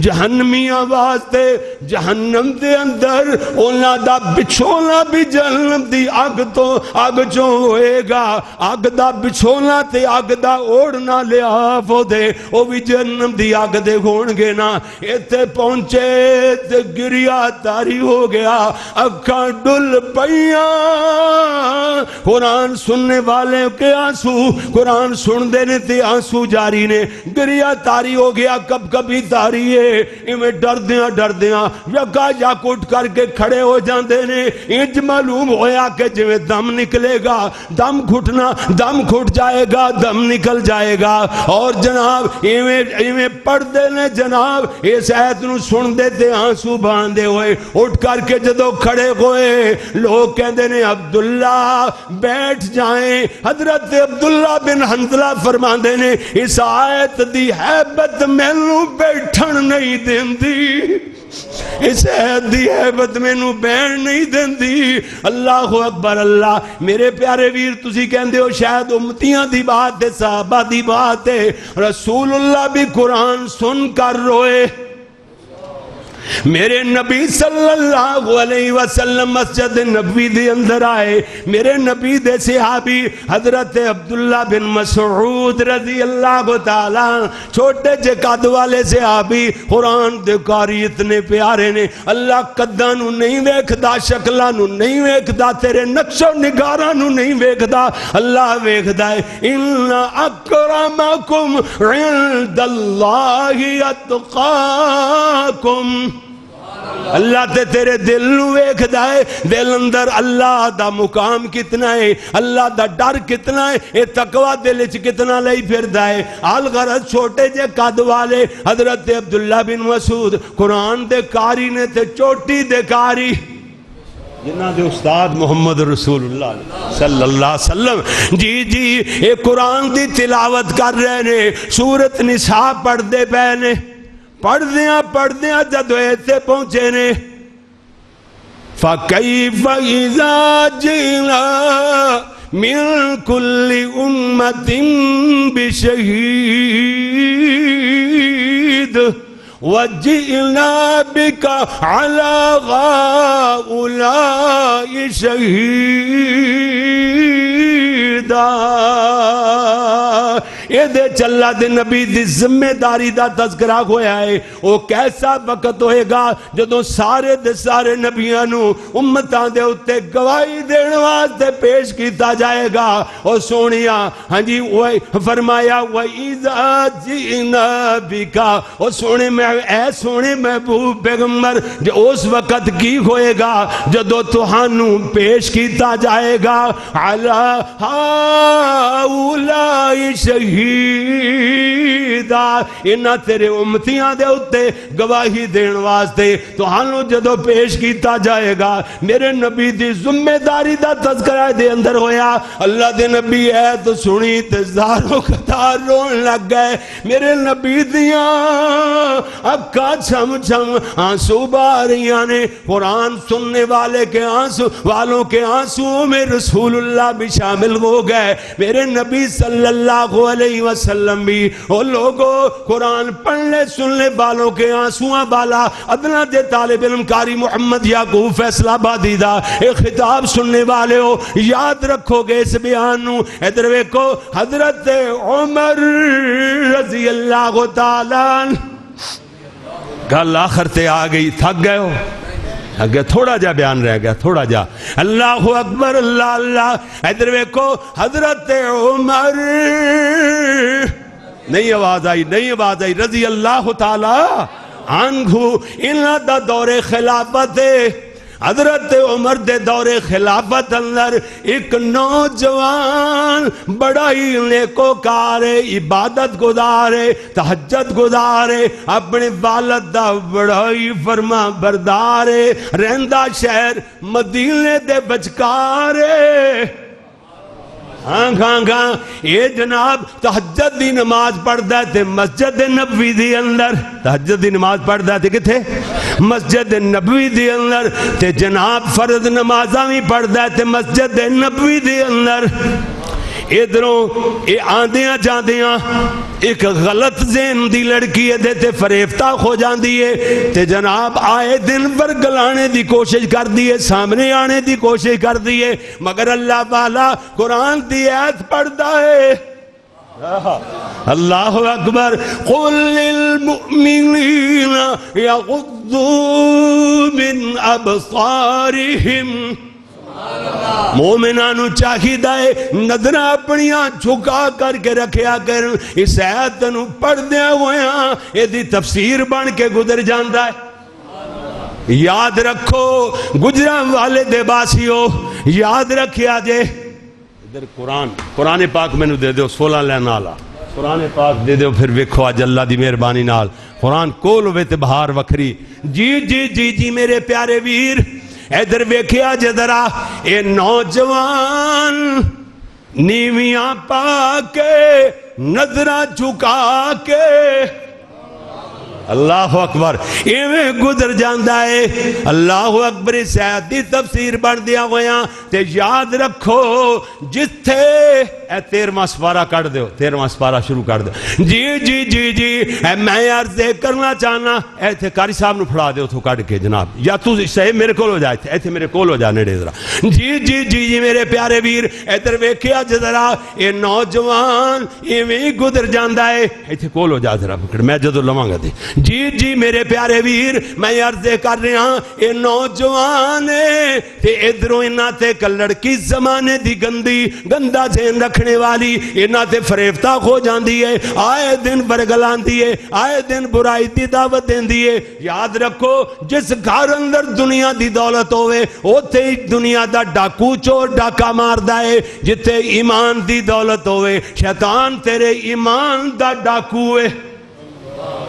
B: جہنمی آواز تے جہنم دے اندر اونا دا بچھونا بھی جہنم دی آگ تو آگ جو ہوئے گا آگ دا بچھونا تے آگ دا اوڑنا لے آفو دے او بھی جہنم دی آگ دے گھون گے نا ایتے پہنچے تے گریا تاری ہو گیا اکھاں ڈل پئیاں قرآن سننے والے کے آنسو قرآن سن دینے تے آنسو جاری نے گریا تاری ہو گیا کب کبھی تاری ہے انہیں ڈر دیاں یکا یک اٹھ کر کے کھڑے ہو جاندے نے انج معلوم ہویا کہ جو دم نکلے گا دم گھٹ جائے گا دم نکل جائے گا اور جناب ایویں پڑھ دینے جناب اس آیت نو سن دیتے آنسو باندھے ہوئے اٹھ کر کے جدو کھڑے ہوئے لوگ کہندے نے عبداللہ بیٹھ جائیں حضرت عبداللہ بن حنظلہ فرماندے نے اس آیت دی حیبت مینوں بیٹھن نہیں دیندی اس عید دی حیبت میں نو بین نہیں دیندی اللہ اکبر اللہ میرے پیارے ویر تسی کہندے ہو شاید امتیاں دی بات ہے صحابہ دی بات ہے رسول اللہ بھی قرآن سن کر روئے میرے نبی صلی اللہ علیہ وسلم مسجد نبوی دے اندر آئے. میرے نبی دے صحابی حضرت عبداللہ بن مسعود رضی اللہ تعالیٰ, چھوٹے جے قد والے صحابی, قرآن دے قاری اتنے پیارے نے. اللہ قداں نو نہیں ویکھدا, شکلاں نو نہیں ویکھدا, تیرے نقش و نگاراں نو نہیں ویکھدا, اللہ ویکھدا ہے. ان اکرمکم عند اللہ اتقاکم. اللہ تے تیرے دل نو ویکھدا ہے, دل اندر اللہ دا مقام کتنا ہے, اللہ دا ڈر کتنا ہے, اے تقوی دل وچ کتنا لئی پھردا ہے. الغرض چھوٹے جے قد والے حضرت عبداللہ بن مسعود قرآن دے قاری نے تے چوٹی دے قاری جنہ دے استاد محمد رسول اللہ صلی اللہ علیہ وسلم. جی جی اے قرآن دی تلاوت کر رہے نے, سورت نساء پڑھ دے پے نے. پڑھ دیاں جدو ایسے پہنچے نے, فَكَيْفَ إِذَا جِئْنَا مِن كُلِّ أُمَّةٍ بِشَهِيدٍ وَجِئْنَا بِكَ عَلَى هَؤُلَاءِ شَهِيدًا. یہ دے چلا دے نبی دی ذمہ داری دا تذکرہ ہویا ہے. وہ کیسا وقت ہوئے گا جدوں سارے دے سارے نبیاں نو امتاں دے اتے گواہی دین واسطے پیش کیتا جائے گا. اور سونیا ہاں جی فرمایا وَإِذَا جِئْنَا بِكَ, اور سونے میں اے سونے محبوب پیغمبر جو اس وقت کی ہوئے گا جدوں تہانوں پیش کیتا جائے گا عَلَى هَؤُلَاءِ شہیدہ, انہاں تیرے امتیاں دے اتے گواہی دین واسطے تہانوں جدو پیش کیتا جائے گا. میرے نبی دی ذمہ داری دا تذکرہ دے اندر ہویا. اللہ دے نبی ہے تو سنی تے زاروں قطار رون لگ گئے. میرے نبی دیاں اکا چھم چھم آنسو باریاں نے. قرآن سننے والے کے آنسو والوں کے آنسو میں رسول اللہ بھی شامل ہو گئے. میرے نبی صلی اللہ علیہ وسلم بھی وہ لوگوں قرآن پڑھنے سننے والوں کے آنسواں بالا ادنا دے طالب علم قاری محمد یعقوب فیصل آبادی دا ایک خطاب سننے والے ہو, یاد رکھو گے اس بیان نو. ادھر ویکھو حضرت عمر رضی اللہ تعالیٰ گل آخر تے آ گئی, تھک گئے ہو, اگر تھوڑا جا بیان رہ گیا, تھوڑا جا. اللہ اکبر اللہ اللہ. ادھر ویکھو حضرت عمر, نہیں آواز آئی, نہیں آواز آئی, رضی اللہ تعالی عنہ. انہاں دا دور خلافت ہے. حضرت عمر دے دور خلافت اندر ایک نوجوان بڑا ہی نیکوکار ہے, عبادت گزار ہے, تہجد گزار ہے, اپنے والد دا بڑا ہی فرما بردار ہے, رہندہ شہر مدینے دے بچکار ہے. ہاں یہ جناب تہجد دی نماز پڑھدا ہے تے مسجد نبوی دی اندر. تہجد دی نماز پڑھدا ہے تے کتھے؟ مسجد نبوی دی اندر. تے جناب فرض نمازاں بھی پڑھدا ہے تے مسجد نبوی دی اندر. ادھروں اے آندیاں جاندیاں ایک غلط ذہن دی لڑکی ہے دیتے فریفتہ ہو جاندی ہے تے جناب آئے دن پر گلانے دی کوشش کر دیئے, سامنے آنے دی کوشش کر دیئے, مگر اللہ والا قرآن دی آیت پڑھتا ہے. اللہ اکبر. قل للمؤمنین یغضوا من ابصارہم. مومنانو چاہیے نظر اپنیاں جھکا کر کے رکھیا کر. اس آیت نو پڑھ دیا ہویا یہ دی تفسیر بن کے گزر جاندہ ہے. یاد رکھو گجرہ والے دے باسیو, یاد رکھیا جے. ادھر قرآن پاک میں نو دے دو 16 لین آلا, قرآن پاک دے دو پھر ویکھو آج اللہ دی مہربانی نال قرآن کول ہوئے تے بہار وکھری. جی میرے پیارے ویر ادھر ویکھیا جدرا اے نوجوان نیویاں پا کے نظرہ چکا کے اللہ اکبر ایویں گزر جاندہ ہے. اللہ اکبر سیادی تفسیر بڑھ دیا ہویا تے یاد رکھو جتھے اے 13واں سپارہ کٹ دیو 13واں سپارہ شروع کر دیو جی جی جی جی اے میں عرض کرنا چاہنا اے تھے قاری صاحب نو پھڑا دیو تھو کٹ کے جناب یا تو صحیح میرے کول ہو جائے اے تھے میرے کول ہو جا نیڑے ذرا جی جی جی جی میرے پیارے ویر ادھر ویکھیا ذرا اے نوجوان ایویں گزر جاندا ہے اے تھے کول ہو جا ذرا پکڑ میں جدوں لواں گا جی جی میرے پیارے ویر میں عرض کر رہا اے نوجوان تے ادھروں انہاں تے لڑکی زمانے دی گندا ذہن رکھنے والی انہاں تے فریفتہ ہو جاندی ہے آئے دن برگلاندی ہے آئے دن برائی دی دعوت دیندی ہے یاد رکھو جس گھر اندر دنیا دی دولت ہوئے اوتھے دنیا دا ڈاکو چور ڈاکا ماردا ہے جتے ایمان دی دولت ہوئے شیطان تیرے ایمان دا ڈاکو ہے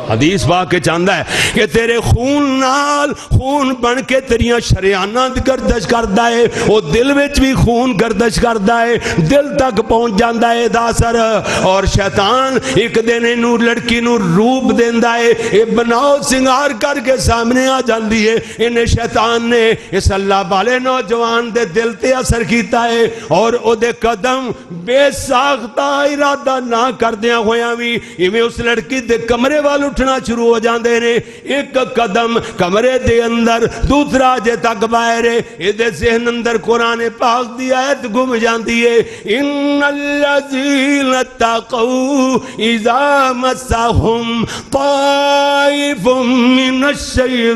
B: حدیث واقع چاہتا ہے کہ تیرے خون نال خون بن کے تیریاں شریانہ گردش کردا ہے وہ دل وچ بھی خون گردش کردا ہے دل تک پہنچ جاندا ہے دا اثر اور شیطان ایک دن انہوں لڑکی نو روپ دیندا ہے یہ بناؤ سنگار کر کے سامنے آ جاندی ہے انہیں شیطان نے اس اللہ والے نوجوان دے دل تے اثر کیتا ہے اور او دے قدم بے ساختہ ارادہ نہ کردیاں ہویاں بھی ایویں اس لڑکی دے کمرے والو اٹھنا شروع ہو جاندے نے ایک قدم کمرے دے اندر دوسرا جے تک باہر اے دے ذہن اندر قرآن پاک دی آیت گم جاندی ہے ان الذین اتقوا اذا مسهم طائف من الشیطان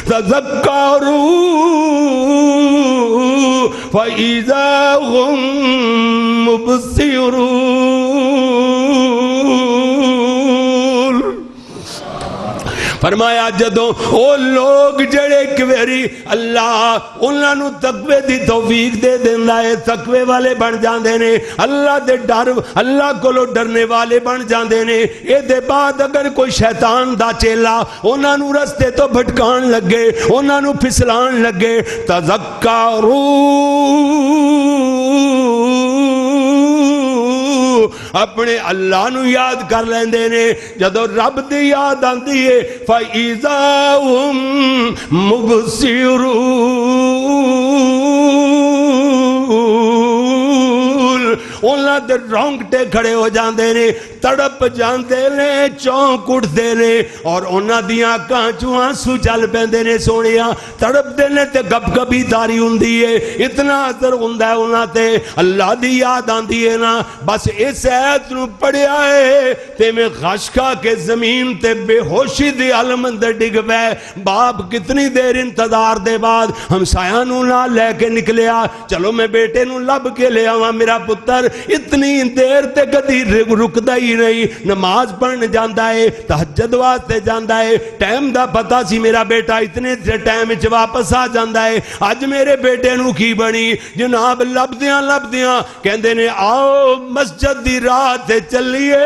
B: تذکروا فَإِذَا هُمْ مُبْصِرُونَ فرمایا جدوں او لوگ جڑے کیوری اللہ انہاں نو تقوی دی توفیق دے دیندا ہے تقوی والے بن جاندے نے اللہ دے ڈر اللہ کولو ڈرنے والے بن جاندے نے اے دے بعد اگر کوئی شیطان دا چیلا انہاں نو رستے تو بھٹکان لگے انہاں نو پھسلان لگے اپنے اللہ نو یاد کر لیندے نے جدو رب دی یاد آندی ہے فَإِذَا هُمْ مُبْصِرُونَ انہاں دے رونگٹے کھڑے ہو جاندے نے تڑپ جاندے نے چونک اٹھدے نے اور انہاں دیاں آنکھاں چوں آنسو چل پیندے نے سونیاں تڑپ دے نے تے گپ گپی داری ہوندی ہے اتنا اثر ہوندا ہے انہاں تے اللہ دی یاد آندی ہے نا بس اس ایت نو پڑھیا ہے تے میں غش کھا کے زمین تے بے ہوشی دی عالم اندر ڈگ پئے باپ کتنی دیر انتظار دے بعد ہمسایہ نو نال لے کے نکلیا چلو میں بیٹے نو لب کے لے آواں میرا پتر اتنی دیر تے کدی رکدا ہی نہیں نماز پڑھنے جاندا ہے تہجد واسطے جاندا ہے ٹائم دا پتہ سی میرا بیٹا اتنے ٹائم وچ واپس آ جاندا ہے اج میرے بیٹے نو کی بنی جناب لبدیاں کہندے نے آؤ مسجد دی راہ تے چلیے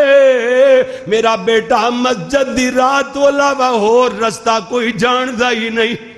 B: میرا بیٹا مسجد دی راہ تو علاوہ ہور رستہ کوئی جاندا ہی نہیں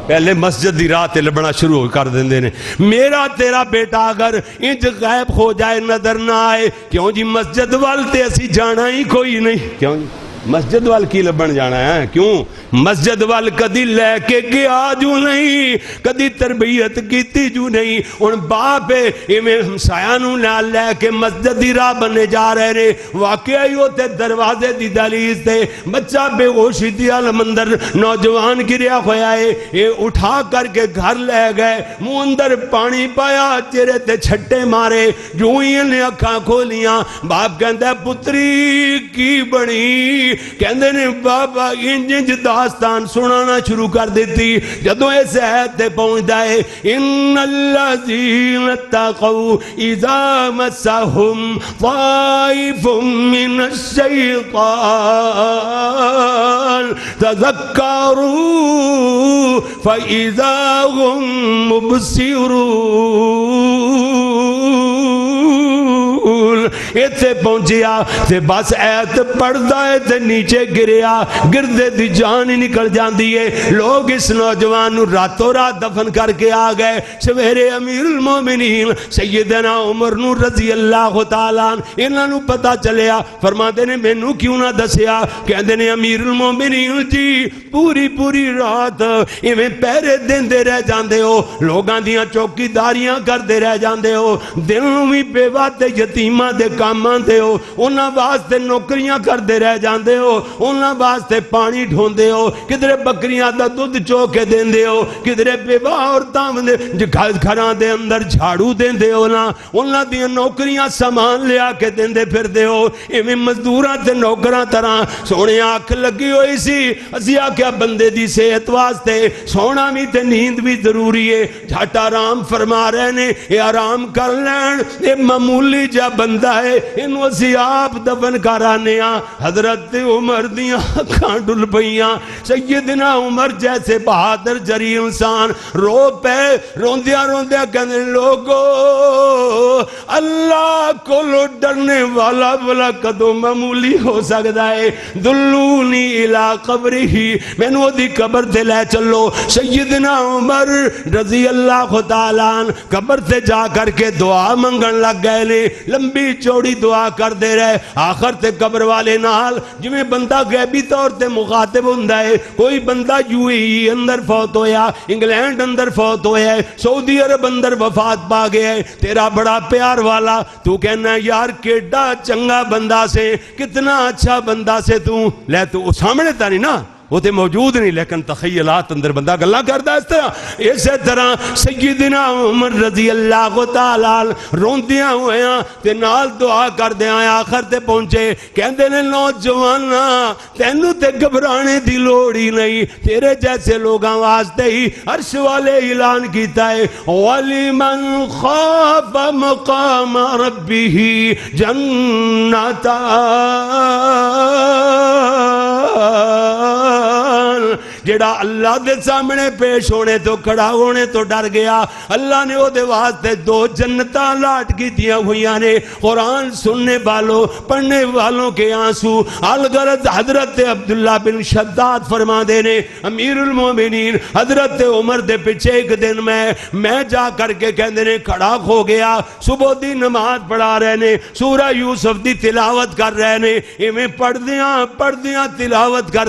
B: پہلے مسجد دی راہ تے لبنا شروع کر دیندے نے میرا تیرا بیٹا اگر انج غائب ہو جائے نظر نہ آئے کیوں جی مسجد والتے اسی جانا ہی کوئی نہیں کیوں جی مسجد وال کی لبن جانا ہے کیوں مسجد وال کدی لے کے گیا جو نہیں کدی تربیت کیتی جو نہیں ان باپ ایویں ہمسایہ نو لے کے مسجد دی راہ بننے جا رہے نے واقعہ ہی ہوتے دروازے دی دہلیز تے بچہ بے ہوشی دی عالم اندر نوجوان گریا ہویا ہے یہ اٹھا کر کے گھر لے گئے منہ اندر پانی پایا چہرے تے چھٹے مارے جو ہی انہیں اکھاں کھولیاں باپ کہندا ہے پتری کی بنی کہندے نے بابا انج داستان سنانا شروع کر دیتی جدو اس آیت تے پہنچدا ہے ان الذین اتقوا اذا مسهم طائف من الشیطان تذکروا فاذا هم مبصرون ایتھے پہنچیا تے بس ایت پڑھدا ہے تے نیچے گریا، گردے دی جان ہی نکل جاندی ہے۔ لوگ اس نوجوان نو راتوں رات دفن کر کے آ گئے۔ سویرے امیر المومنین سیدنا عمر نو رضی اللہ تعالیٰ انہاں نو پتہ چلیا، فرماتے نے مینوں کیوں نہ دسیا؟ کہندے نے امیر المومنین جی پوری پوری رات ایویں پہرے دیندے رہ جاندے ہو، لوگاں دیاں چوکی داریاں کردے رہ جاندے ہو، دل نوں وی بیوہ تے یتیماں دے کام آندے ہو، انہاں واسطے نوکریاں کردے رہ جاندے ہو، انہاں واسطے پانی ڈھوندے ہو، کدھرے بکریاں دا دودھ چو کے دیندے ہو، کدھرے بیوہ عورتاں گھراں دے اندر جھاڑو دیندے ہو نا، انہاں دیاں نوکریاں سامان لیا کے دیندے پھردے ہو، ایویں مزدوراں تے نوکراں طرح سونے آنکھ لگی ہوئی سی۔ اسی آکھیا بندے دی صحت واسطے سونا بھی تے نیند بھی ضروری ہے، جھٹ آرام فرما رہے نے، اے آرام کر لین، اے معمولی جا بندہ ہے، انہوں اسی آپ دفن کرانے ہاں۔ حضرت عمر دیاں اکھاں ڈل پئیاں، سیدنا عمر جیسے بہادر جری انسان رو پے، روندیا روندیا کہنے لوگو اللہ کو لو ڈرنے والا بلا کدو معمولی ہو سکتا ہے، دلونی الی قبرہی، میں نو دی قبر تے لے چلو۔ سیدنا عمر رضی اللہ تعالیٰ قبر تے جا کر کے دعا منگن لگ گئے نے، لمبی چوڑی دعا کر دے رہے، آخر تے قبر والے نال جویں بندہ غیبی طور تے مخاطب ہوندا ہے، کوئی بندہ یو اے اندر فوت ہویا، انگلینڈ اندر فوت ہویا ہے، سعودی عرب اندر وفات پا گیا ہے، تیرا بڑا پیار والا، تو کہنا یار کیڈا چنگا بندہ سے، کتنا اچھا بندہ سے تو لے، تو سامنے تا نہیں نا، وہ تے موجود نہیں، لیکن تخیلات اندر بندہ گلا کردا اس طرح۔ اسی طرح سیدنا عمر رضی اللہ تعالیٰ روندیاں ہویاں تے نال دعا کردیاں آخر تے پہنچے، کہندے نے نوجوانا تینوں تے گھبرانے دی لوڑ ہی نہیں، تیرے جیسے لوگاں واسطے ہی عرش والے اعلان کیتا ہے وَلِمَنْ خَافَ مَقَامَ رَبِّهِ جَنَّتَانِ، جڑا اللہ دے سامنے پیش ہونے تو کھڑا ہونے تو ڈر گیا، اللہ نے وہ دے واسطے دو جنتاں لاٹ کی دیا ہوئیاں نے۔ قرآن سننے والوں پڑھنے والوں کے آنسو الغرض حضرت عبداللہ بن شداد فرما دینے، امیر المومنین حضرت عمر دے پچھے ایک دن میں جا کر کے کہندے نے کھڑا ہو گیا، صبح دی نماز پڑھا رہے نے، سورہ یوسف دی تلاوت کر رہے نے، ایویں پڑھ دیاں تلاوت کر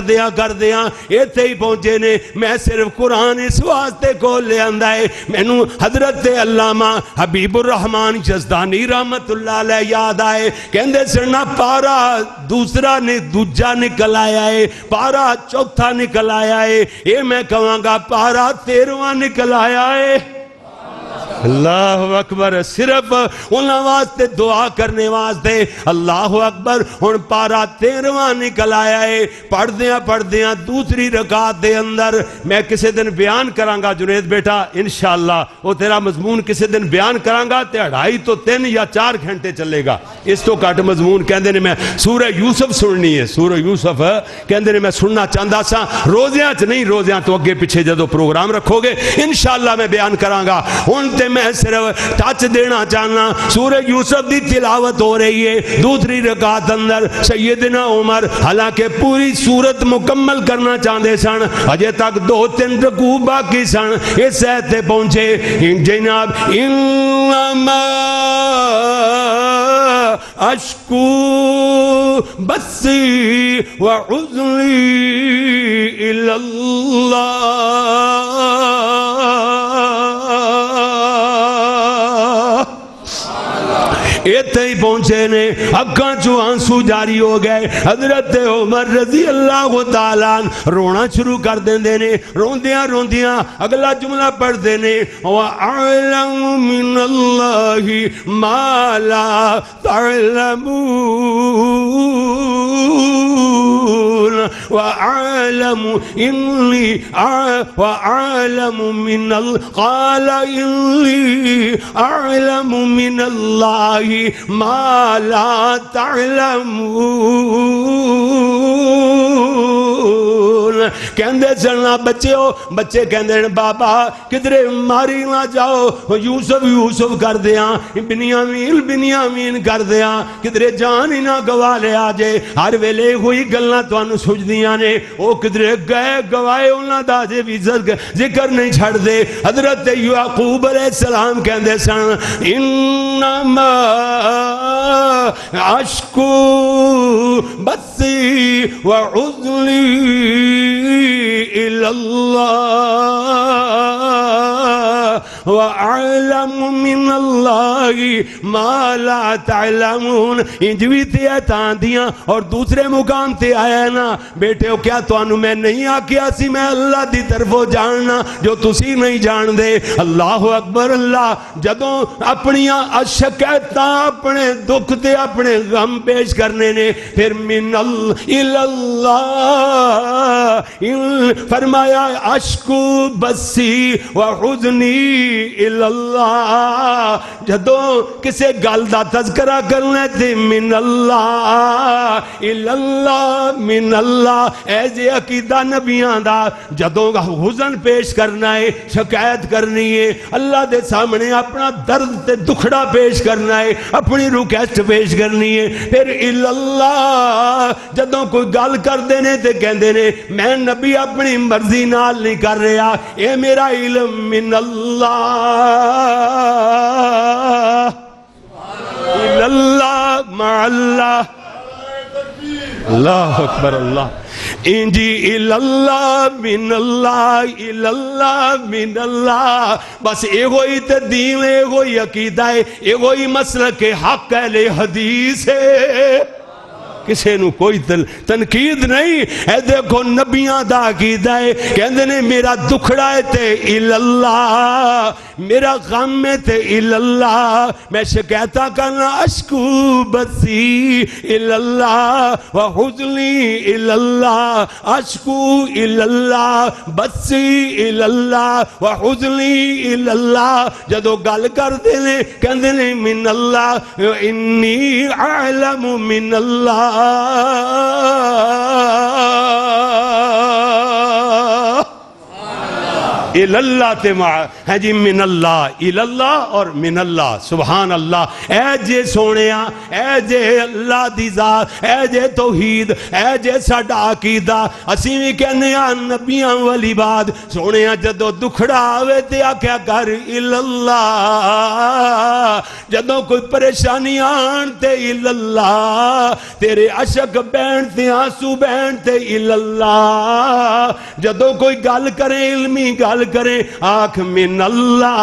B: دیاں ایتھے ہی پہنچے نے، میں صرف قرآن اس واسطے کو لے آندا ہے، مینوں حضرت علامہ حبیب الرحمن یزدانی رحمت اللہ علیہ یاد آئے، کہندے سرنا پارا دوجا نکل آیا ہے، پارا چوتھا نکل آیا ہے، یہ میں کہاں گا پارا 13واں نکل آیا ہے۔ اللہ اکبر، صرف انہاں واسطے دعا کرنے واسطے، اللہ اکبر، ہن پارا 13واں نکل آیا ہے۔ پڑھ دیاں دوسری رکعت دے اندر میں کسے دن بیان کرانگا جنید بیٹا انشاءاللہ، وہ تیرا مضمون کسے دن بیان کرانگا تے 2.5 تو 3 یا 4 گھنٹے چلے گا، اس تو کٹ مضمون کہندے نے میں سورہ یوسف سننی ہے، سورہ یوسف کہندے نے میں سننا چاہتا سا، روزیاں چ نہیں، روزیاں تو اگے پیچھے جدو پروگرام رکھو گے انشاءاللہ میں بیان کرانگا۔ ہن تے میں صرف ٹچ دینا چاہنا، سورہ یوسف دی تلاوت ہو رہی ہے دوسری رکعت اندر، سیدنا عمر حالانکہ پوری سورت مکمل کرنا چاہتے سن، اجے تک 2-3 رکوع باقی سن، اس ایت تے پہنچے جناب انما اشکو بسی وعذری الاللہ، ایتھے ہی پہنچے نے، اکھاں چوں آنسو جاری ہو گئے، حضرت عمر رضی اللہ تعالیٰ رونا شروع کر دیندے نے، روندیاں اگلا جملہ پڑھ دینے وَأَعْلَمُ مِنَ اللَّهِ مَا لَا تَعْلَمُونَ وَأَعْلَمُ مِنَ قَالَ إِنِّي أَعْلَمُ مِنَ اللَّهِ ما لا تعلمون، کہندے سن بچیو بچے کہندے بابا کدھرے ماری نہ جاؤ یوسف یوسف کر دیاں بنیامین بنیامین کر دیاں کدھرے جان ہی نہ گوا لیا جے ہر ویلے ہوئی گلنا توانو سجدیاں نے او کدھرے گئے گوائے انہاں دا جے بھی ذکر نہیں چھڑ دے حضرت یعقوب علیہ السلام کہندے سن انما اشکو بثی وعذلی الی اللہ وَأَعْلَمُ مِنَ اللَّهِ مَا لَا تَعْلَمُونَ انجوی تے آتاں دیاں اور دوسرے مقام تے آیا نا بیٹے ہو کیا تو انہوں میں نہیں آکیا سی میں اللہ دی طرفوں جاننا جو تسی نہیں جان دے اللہ اکبر اللہ جدوں اپنیاں شکایتاں اپنے دکھ تے اپنے غم پیش کرنے نے پھر من اللہ فرمایا اشکو بسی وحزنی اللہ جدوں کسے گل دا تذکرہ کرنے تے من اللہ من اللہ اے جے عقیدہ نبیاں دا جدوں حزن پیش کرنا ہے شکایت کرنی ہے اللہ دے سامنے اپنا درد تے دکھڑا پیش کرنا ہے اپنی ریکویسٹ پیش کرنی ہے پھر اللہ جدوں کوئی گل کر دینے تے کہندے نے میں نبی اپنی مرضی نال نہیں کر رہا اے میرا علم من اللہ اللہ مع اللہ اللہ اکبر اللہ انجی اللہ من اللہ من اللہ بس ایگوئی تدین ایگوئی عقیدہ ہے ایگوئی مسلک حق اہل حدیث ہے کسے نو کوئی تنقید نہیں اے دیکھو نبیاں دا عقیدہ ہے کہندے نے میرا دکھڑا ہے تے اللہ میرا غم ہے تے اللہ میں شکایتہ کرنا اشکو بسی اللہ وحزنی اللہ اشکو اللہ بسی اللہ وحزنی اللہ جدو گل کر دینے کہندے نے من اللہ انی اعلم من اللہ الاللہ تے ہے جی من اللہ الاللہ اور من اللہ سبحان اللہ اے جے سونیاں اے جے اللہ دی ذات اے جے توحید اے جے ساڈا عقیدہ اسی بھی کہنے ہیں نبیاں والی بات سونیاں جدو دکھڑا آوے تے آکھیا کر الاللہ جدو کوئی پریشانی آن تے الاللہ تیرے عشق بین تے آنسو بین تے الاللہ جدو کوئی گل کرے علمی گل کریں آنکھ من اللہ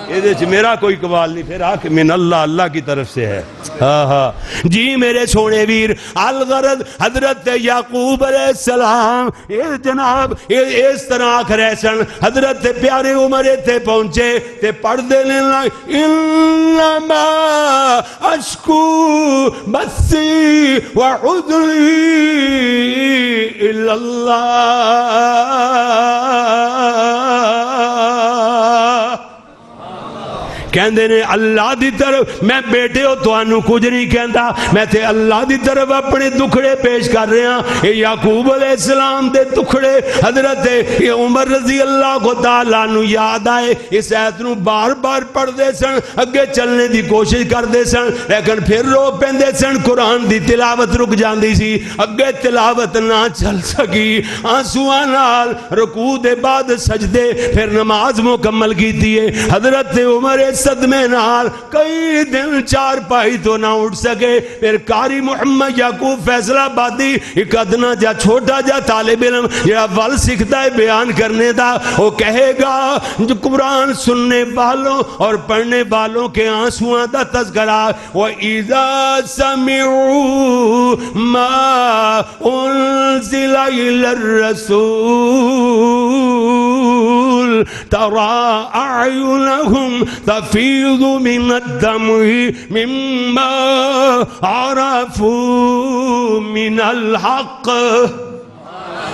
B: یہ میرا کوئی قوال نہیں پھر آنکھ من اللہ اللہ کی طرف سے ہے جی میرے سونے ویر الغرض حضرت یعقوب علیہ السلام جناب اس طرح آنکھ رہ سن حضرت پیارے عمر تے پہنچے تے پڑھ دینے لگ انما اشکو بسی وحزنی اللہ کہندے نے اللہ دی طرف میں بیٹے ہو تو انہوں کچھ نہیں کہندا میں تے اللہ دی طرف اپنے دکھڑے پیش کر رہے ہیں یعقوب علیہ السلام دے دکھڑے حضرت عمر رضی اللہ کو تعالیٰ عنہ یاد آئے اس آیت نو بار بار پڑھ دے سن اگے چلنے دی کوشش کر دے سن لیکن پھر رو پہندے سن قرآن دی تلاوت رک جاندی سی اگے تلاوت نہ چل سکی آنسواں نال رکوع دے بعد سجدے پھر نماز مکمل کیتی ہے حضرت عمر صدمے نال کئی دن چار پائی تو نہ اٹھ سکے پھر قاری محمد یعقوب فیصلہ آبادی ایک ادنا جا چھوٹا جا طالب علم جڑا ول سکھتا ہے بیان کرنے دا وہ کہے گا جو قرآن سننے والوں اور پڑھنے والوں کے آنسواں دا تذکرہ وَإِذَا سَمِعُوا مَا أُنزِلَ إِلَى الرَّسُولِ تَرَى أَعْيُنَهُمْ تفيض من الدمع مما عرفوا من الحق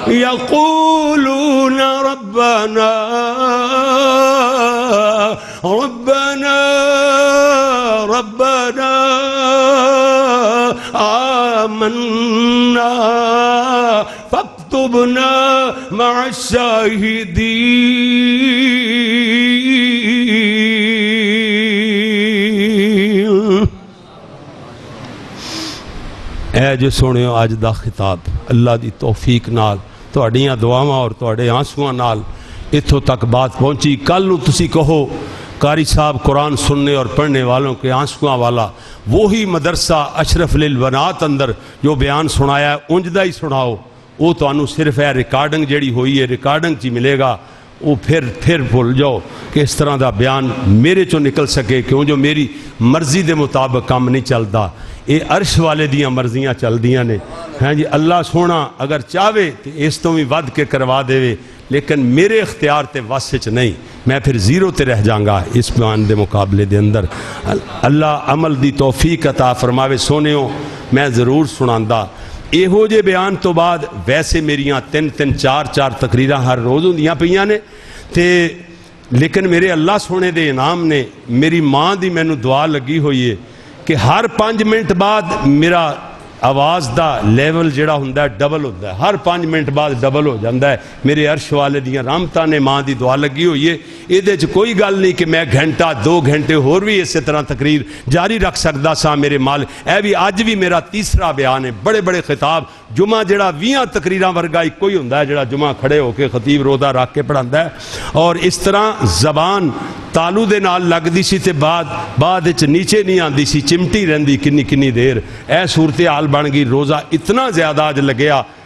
B: يقولون ربنا ربنا ربنا آمنا فاکتبنا مع الشاہدین۔ اے جو سنو اج دا خطاب اللہ دی توفیق نال تہاڈیاں دعاواں اور تہاڈے آنسواں نال اتھوں تک بات پہنچی۔ کل نو تسی کہو قاری صاحب قرآن سننے اور پڑھنے والوں کے آنسواں والا وہی مدرسہ اشرف للبنات اندر جو بیان سنایا ہے اونجدا ہی سناؤ، وہ تانوں صرف ہے ریکارڈنگ جڑی ہوئی ہے ریکارڈنگ چی ملے گا، وہ پھر بھول جاؤ کہ اس طرح دا بیان میرے چوں نکل سکے، کیوں جو میری مرضی دے مطابق کام نہیں چلتا، یہ عرش والے دیاں مرضیاں چل دیاں نے۔ ہاں جی اللہ سونا اگر چاہے تو اس تو بھی ود کے کروا دے، لیکن میرے اختیار تے واسچ نہیں، میں پھر زیرو تے رہ جاؤں گا اس بیان دے مقابلے دے اندر۔ اللہ عمل دی توفیق عطا فرماوے۔ سونیوں میں ضرور سناندا یہو جے بیان تو بعد ویسے میریاں 3 4 تقریراں ہر روز ہوندیاں پیاں نے تے، لیکن میرے اللہ سونے دے انعام نے میری ماں دی مینوں دعا لگی ہوئی ہے کہ ہر 5 منٹ بعد میرا آواز دا لیول جڑا ہوندا ہے ڈبل ہوندا ہے، ہر 5 منٹ بعد ڈبل ہو جاندا ہے۔ میرے عرش والے دیاں رحمتاں نے ماں دی دعا لگی ہوئی ہے، ایدے چ کوئی گل نہیں کہ میں گھنٹہ 2 گھنٹے ہور بھی اسی طرح تقریر جاری رکھ سکدا سا میرے مال۔ اے بھی اج بھی میرا تیسرا بیان ہے، بڑے بڑے خطاب جمعہ جڑا 20 تقریراں ورگا ہی کوئی ہوندا ہے جڑا جمعہ کھڑے ہو کے خطیب روزہ رکھ کے پڑھاندا ہے، اور اس طرح زبان تالو دے نال لگدی سی تے بعد وچ نیچے نہیں آندی سی، چمٹی رہندی کنی دیر۔ اے صورتحال بن گئی، روزہ اتنا زیادہ اج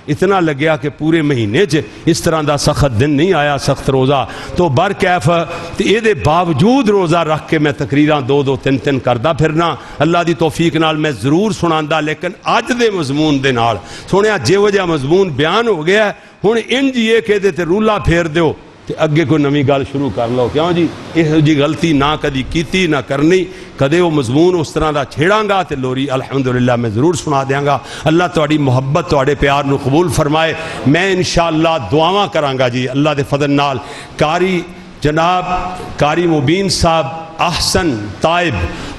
B: اتنا لگیا کہ پورے مہینے چ اس طرح دا سخت دن نہیں آیا، سخت روزہ تو برکیف تے اے دے باوجود روزہ رکھ کے میں تقریراں 2 3 کردا پھرنا۔ اللہ دی توفیق نال میں ضرور سناندا، لیکن اج دے مضمون دے نال سنیا جیو جا مضمون بیان ہو گیا ہے، ہن انج یہ کہ دے تے رولا پھیر دیو تے اگے کوئی نویں گل شروع کر لو، کیوں جی یہ جی غلطی نہ کدی کیتی نہ کرنی، کدے وہ مضمون اس طرح دا چھیڑاں گا تے لوری الحمدللہ میں ضرور سنا دیاں گا۔ اللہ تہاڈی محبت تہاڈے پیار نو قبول فرمائے۔ میں انشاءاللہ دعاواں کراں گا جی اللہ دے فضل نال۔ جناب قاری مبین صاحب احسن طائب،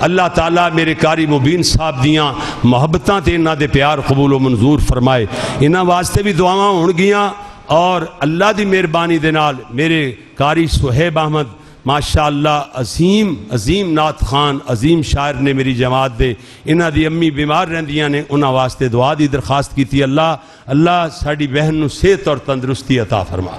B: اللہ تعالیٰ میرے قاری مبین صاحب دیاں محبتاں تے انہاں دے پیار قبول و منظور فرمائے۔ انہاں واسطے بھی دعاواں ہون گیاں، اور اللہ دی مہربانی دے نال میرے قاری سہیب احمد ماشاءاللہ عظیم نعت خان، عظیم شاعر نے میری جماعت دے، انہاں دی امی بیمار رہندیاں نے، انہاں واسطے دعا دی درخواست کیتی۔ اللہ ساڈی بہن نو صحت اور تندرستی عطا فرما۔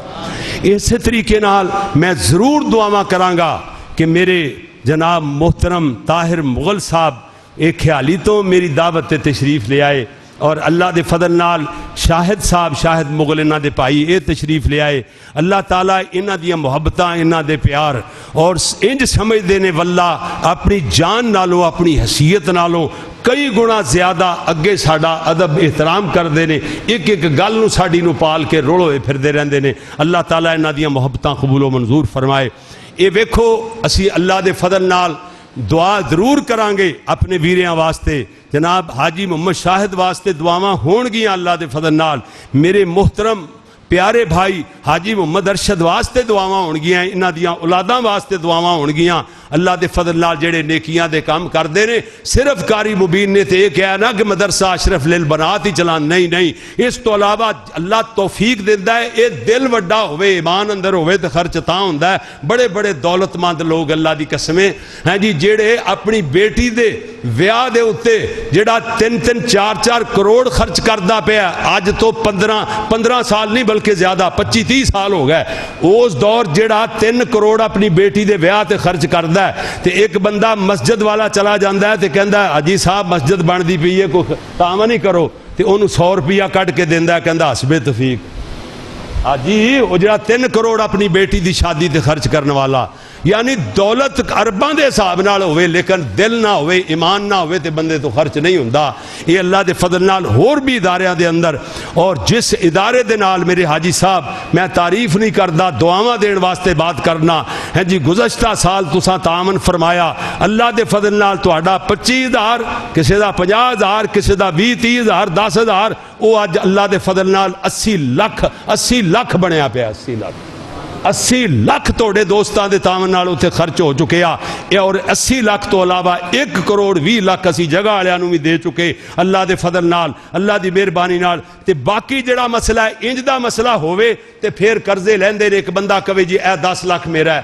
B: اسی طریقے نال میں ضرور دعاواں کراں گا کہ میرے جناب محترم طاہر مغل صاحب ایک خیالی تو میری دعوت تے تشریف لے آئے، اور اللہ دے فضل نال شاہد مغل انہاں دے بھائی اے تشریف لے آئے۔ اللہ تعالیٰ انہاں دیاں محبتاں، انہاں دے پیار اور انج سمجھ دینے واللہ اپنی جان نالوں اپنی حیثیت نالوں کئی گنا زیادہ اگے ساڈا ادب احترام کر دینے، ایک گل نو ساڈی نو پال کے روڑے پھر دے رہندے نے۔ اللہ تعالیٰ انہاں دیاں محبتاں قبول و منظور فرمائے۔ اے ویکھو اسی اللہ دے فضل نال دعا ضرور کریں گے اپنے ویریاں واسطے، جناب حاجی محمد شاہد واسطے دعاواں ہون گیاں اللہ دے فضل نال، میرے محترم پیارے بھائی حاجی محمد ارشد واسطے دعاواں ہون گیاں، انہاں دیاں اولاداں واسطے دعاواں ہون گیاں۔ اللہ دے فضل نال جڑے نیکیاں دے کام کردے نے، صرف قاری مبین نے تے یہ کہا نا کہ مدرسہ اشرف للبنات ہی چلان، نہیں، اس تو علاوہ اللہ توفیق دیندا ہے، اے دل وڈا ہوئے، ایمان اندر ہوئے تے خرچ تاں ہوندا ہے۔ بڑے دولت مند لوگ اللہ دی قسمیں ہیں جی جڑے اپنی بیٹی دے ویاہ دے اتے جڑا 3 4 کروڑ خرچ کردا پیا، آج تو 15 سال نہیں بلکہ زیادہ 25-30 سال ہو گئے، اس دور جڑا 3 کروڑ اپنی بیٹی دے ویاہ تے خرچ کردا ہے، تے ایک بندہ مسجد والا چلا جاندا ہے تے کہندا ہے حاجی صاحب مسجد بندی پئی ہے کوئی کام نہیں کرو، تے انہوں 100 روپیہ کٹ کے دیندا ہے، کہندا حسب توفیق۔ حاجی وہ جڑا 3 کروڑ اپنی بیٹی دی شادی تے خرچ کرنے والا، یعنی دولت ارباں دے حساب نال ہوئے لیکن دل نہ ہوئے، ایمان نہ ہوئے تے بندے تو خرچ نہیں ہوندا۔ یہ اللہ دے فضل نال ہور بھی اداریاں دے اندر، اور جس ادارے دے نال میرے حاجی صاحب میں تعریف نہیں کردا، دعاواں دین واسطے بات کرنا ہے جی، گزشتہ سال تساں تعاون فرمایا، اللہ دے فضل نال تہاڈا 25,000 کسے دا 50,000 کسے دا 20-30,000 10,000 وہ اج اللہ دے فضل نال 80 لاکھ بنیا پیا، 80 لاکھ 80 ਲੱਖ ਤੁਹਾਡੇ ਦੋਸਤਾਂ ਦੇ ਤਾਵਨ ਨਾਲ ਉੱਥੇ ਖਰਚ ਹੋ ਚੁੱਕੇ ਆ ਔਰ 80 ਲੱਖ ਤੋਂ ਇਲਾਵਾ 1 ਕਰੋੜ 20 ਲੱਖ ਅਸੀਂ ਜਗ੍ਹਾ ਵਾਲਿਆਂ ਨੂੰ ਵੀ ਦੇ ਚੁੱਕੇ ਅੱਲਾਹ ਦੇ ਫਜ਼ਲ ਨਾਲ, ਅੱਲਾਹ ਦੀ ਮਿਹਰਬਾਨੀ ਨਾਲ। ਤੇ ਬਾਕੀ ਜਿਹੜਾ ਮਸਲਾ ਹੈ ਇੰਜ ਦਾ ਮਸਲਾ ਹੋਵੇ ਤੇ ਫਿਰ ਕਰਜ਼ੇ ਲੈਂਦੇ ਨੇ। ਇੱਕ ਬੰਦਾ ਕਵੇ ਜੀ ਇਹ 10 ਲੱਖ ਮੇਰਾ ਹੈ,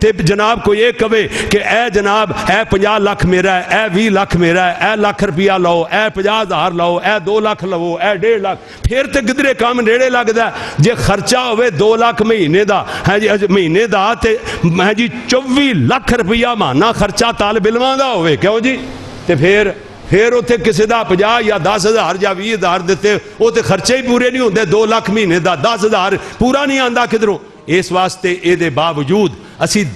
B: ਤੇ ਜਨਾਬ ਕੋਈ ਇਹ ਕਵੇ ਕਿ ਇਹ ਜਨਾਬ ਇਹ 50 ਲੱਖ ਮੇਰਾ ਹੈ, ਇਹ 20 ਲੱਖ ਮੇਰਾ ਹੈ, ਇਹ ਲੱਖ ਰੁਪਇਆ ਲਓ, ਇਹ 50,000 ਲਓ, ਇਹ 2 ਲੱਖ ਲਵੋ, ਇਹ 1.5 ਲੱਖ, ਫਿਰ ਤੇ ਕਿਧਰੇ ਕੰਮ ਨੇੜੇ ਲੱਗਦਾ। ਜੇ ਖਰਚਾ ਹੋਵੇ 2 ਲੱਖ ਮਹੀਨੇ ਦਾ ਹੈ ਜੀ, ਮਹੀਨੇ ਦਾ ਤੇ ਹੈ ਜੀ 24 ਲੱਖ ਰੁਪਇਆ ਮਹੀਨਾ ਖਰਚਾ ਤਾਲਿਬ ਇਲਮਾਂ ਦਾ ਹੋਵੇ, ਕਿਉਂ ਜੀ? ਤੇ ਫਿਰ ਉੱਥੇ ਕਿਸੇ ਦਾ 50 ਜਾਂ 10,000 ਜਾਂ 20,000 ਦਿੱਤੇ ਉਹ ਤੇ ਖਰਚੇ ਹੀ ਪੂਰੇ ਨਹੀਂ ਹੁੰਦੇ। 2 ਲੱਖ ਮਹੀਨੇ ਦਾ 10,000 ਪੂਰਾ ਨਹੀਂ ਆਂਦਾ ਕਿਧਰੋਂ। ਇਸ ਵਾਸਤੇ ਇਹਦੇ ਬਾਵਜੂਦ ਅਸੀਂ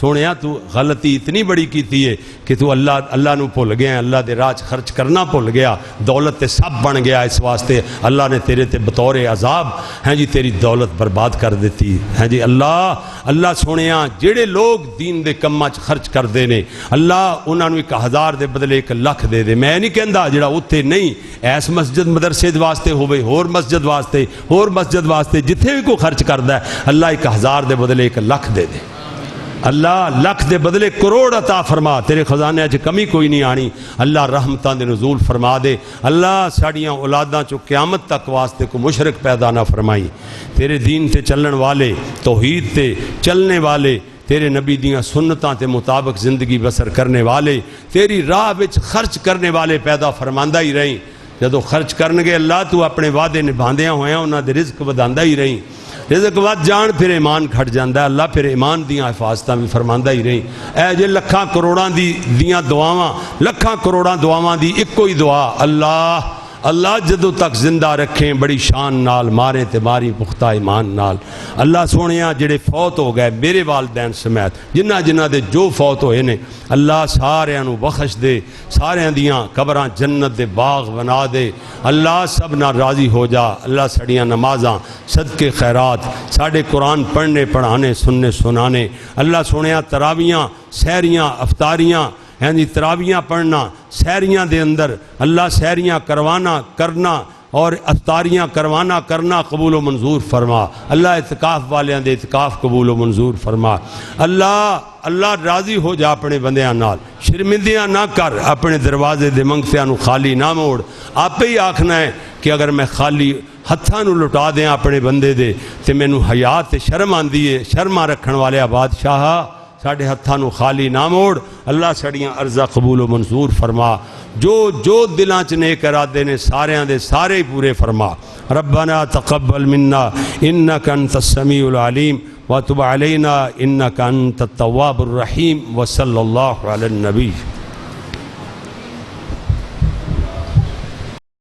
B: سونیا تو غلطی اتنی بڑی کیتی ہے کہ تو اللہ نو بھول گیا، اللہ دے راہ خرچ کرنا بھول گیا، دولت تے سب بن گیا، اس واسطے اللہ نے تیرے تے بطور عذاب ہیں جی تیری دولت برباد کر دیتی ہیں جی۔ اللہ سونیا جڑے لوگ دین دے کماں چ خرچ کردے نے اللہ انہاں نو 1000 دے بدلے 1 لاکھ دے دے۔ میں نہیں کہندا جڑا اوتھے نہیں ایس مسجد مدرسے واسطے ہوے، ہور مسجد واسطے جتھے بھی کوئی خرچ کردا ہے اللہ 1000 دے بدلے 1 لاکھ دے دے، اللہ لاکھ دے بدلے کروڑ عطا فرما، تیرے خزانے چ کمی کوئی نہیں آنی، اللہ رحمتاں دے نزول فرما دے، اللہ ساڑیاں اولاداں چو قیامت تک واسطے کو مشرک پیدا نہ فرمائی، تیرے دین تے چلن والے، توحید تے چلنے والے، تیرے نبی دیاں سنتاں تے مطابق زندگی بسر کرنے والے، تیری راہ وچ خرچ کرنے والے پیدا فرماندہ ہی رہیں، جدو خرچ کرنگے اللہ تو اپنے وعدے نبھاندیاں ہویاں انہاں دے رزق وداندہ ہی رہیں، رزق ود جان پھر ایمان کھٹ جاندہ ہے، اللہ پھر ایمان دیاں حفاظتاں بھی فرماندہ ہی رہیں۔ اے جے لکھاں کروڑاں دیاں دعاواں، لکھاں کروڑاں دعاواں دی ایک کوئی دعا، اللہ جدو تک زندہ رکھیں بڑی شان نال، ماریں تے ماری پختہ ایمان نال۔ اللہ سونیاں جڑے فوت ہو گئے میرے والدین سمیت جنہ دے جو فوت ہوئے نے اللہ سارے انو بخش دے، سارے دیاں قبراں جنت دے باغ بنا دے، اللہ سب نہ راضی ہو جا، اللہ سڑیاں نمازاں صدقے خیرات ساڑھے قرآن پڑھنے پڑھانے سننے سنانے، اللہ سونیاں تراویاں سحریاں افطاریاں یعنی تراویاں پڑھنا سحریاں دے اندر اللہ سحریاں کروانا کرنا اور افطاریاں کروانا کرنا قبول و منظور فرما، اللہ اعتکاف والیاں دے اعتکاف قبول و منظور فرما، اللہ راضی ہو جا اپنے بندیاں نال، شرمندیاں نہ کر، اپنے دروازے دے منگتیاں نو خالی نہ موڑ، آپ ہی آکھنا ہے کہ اگر میں خالی ہتھاں نو لٹا دیاں اپنے بندے دے تے مینوں حیا تے شرم آندی ہے، شرما رکھن والے بادشاہ ساڑھے ہتھاں نو خالی نہ موڑ، اللہ سڑیاں عرضہ قبول و منظور فرما، جو دلاں چ نیک ارادے نے ساریاں دے سارے پورے فرما، ربنا تقبل منا انک انت السمیع العلیم وتب علینا انک انت التواب الرحیم وصلی اللہ علی النبی۔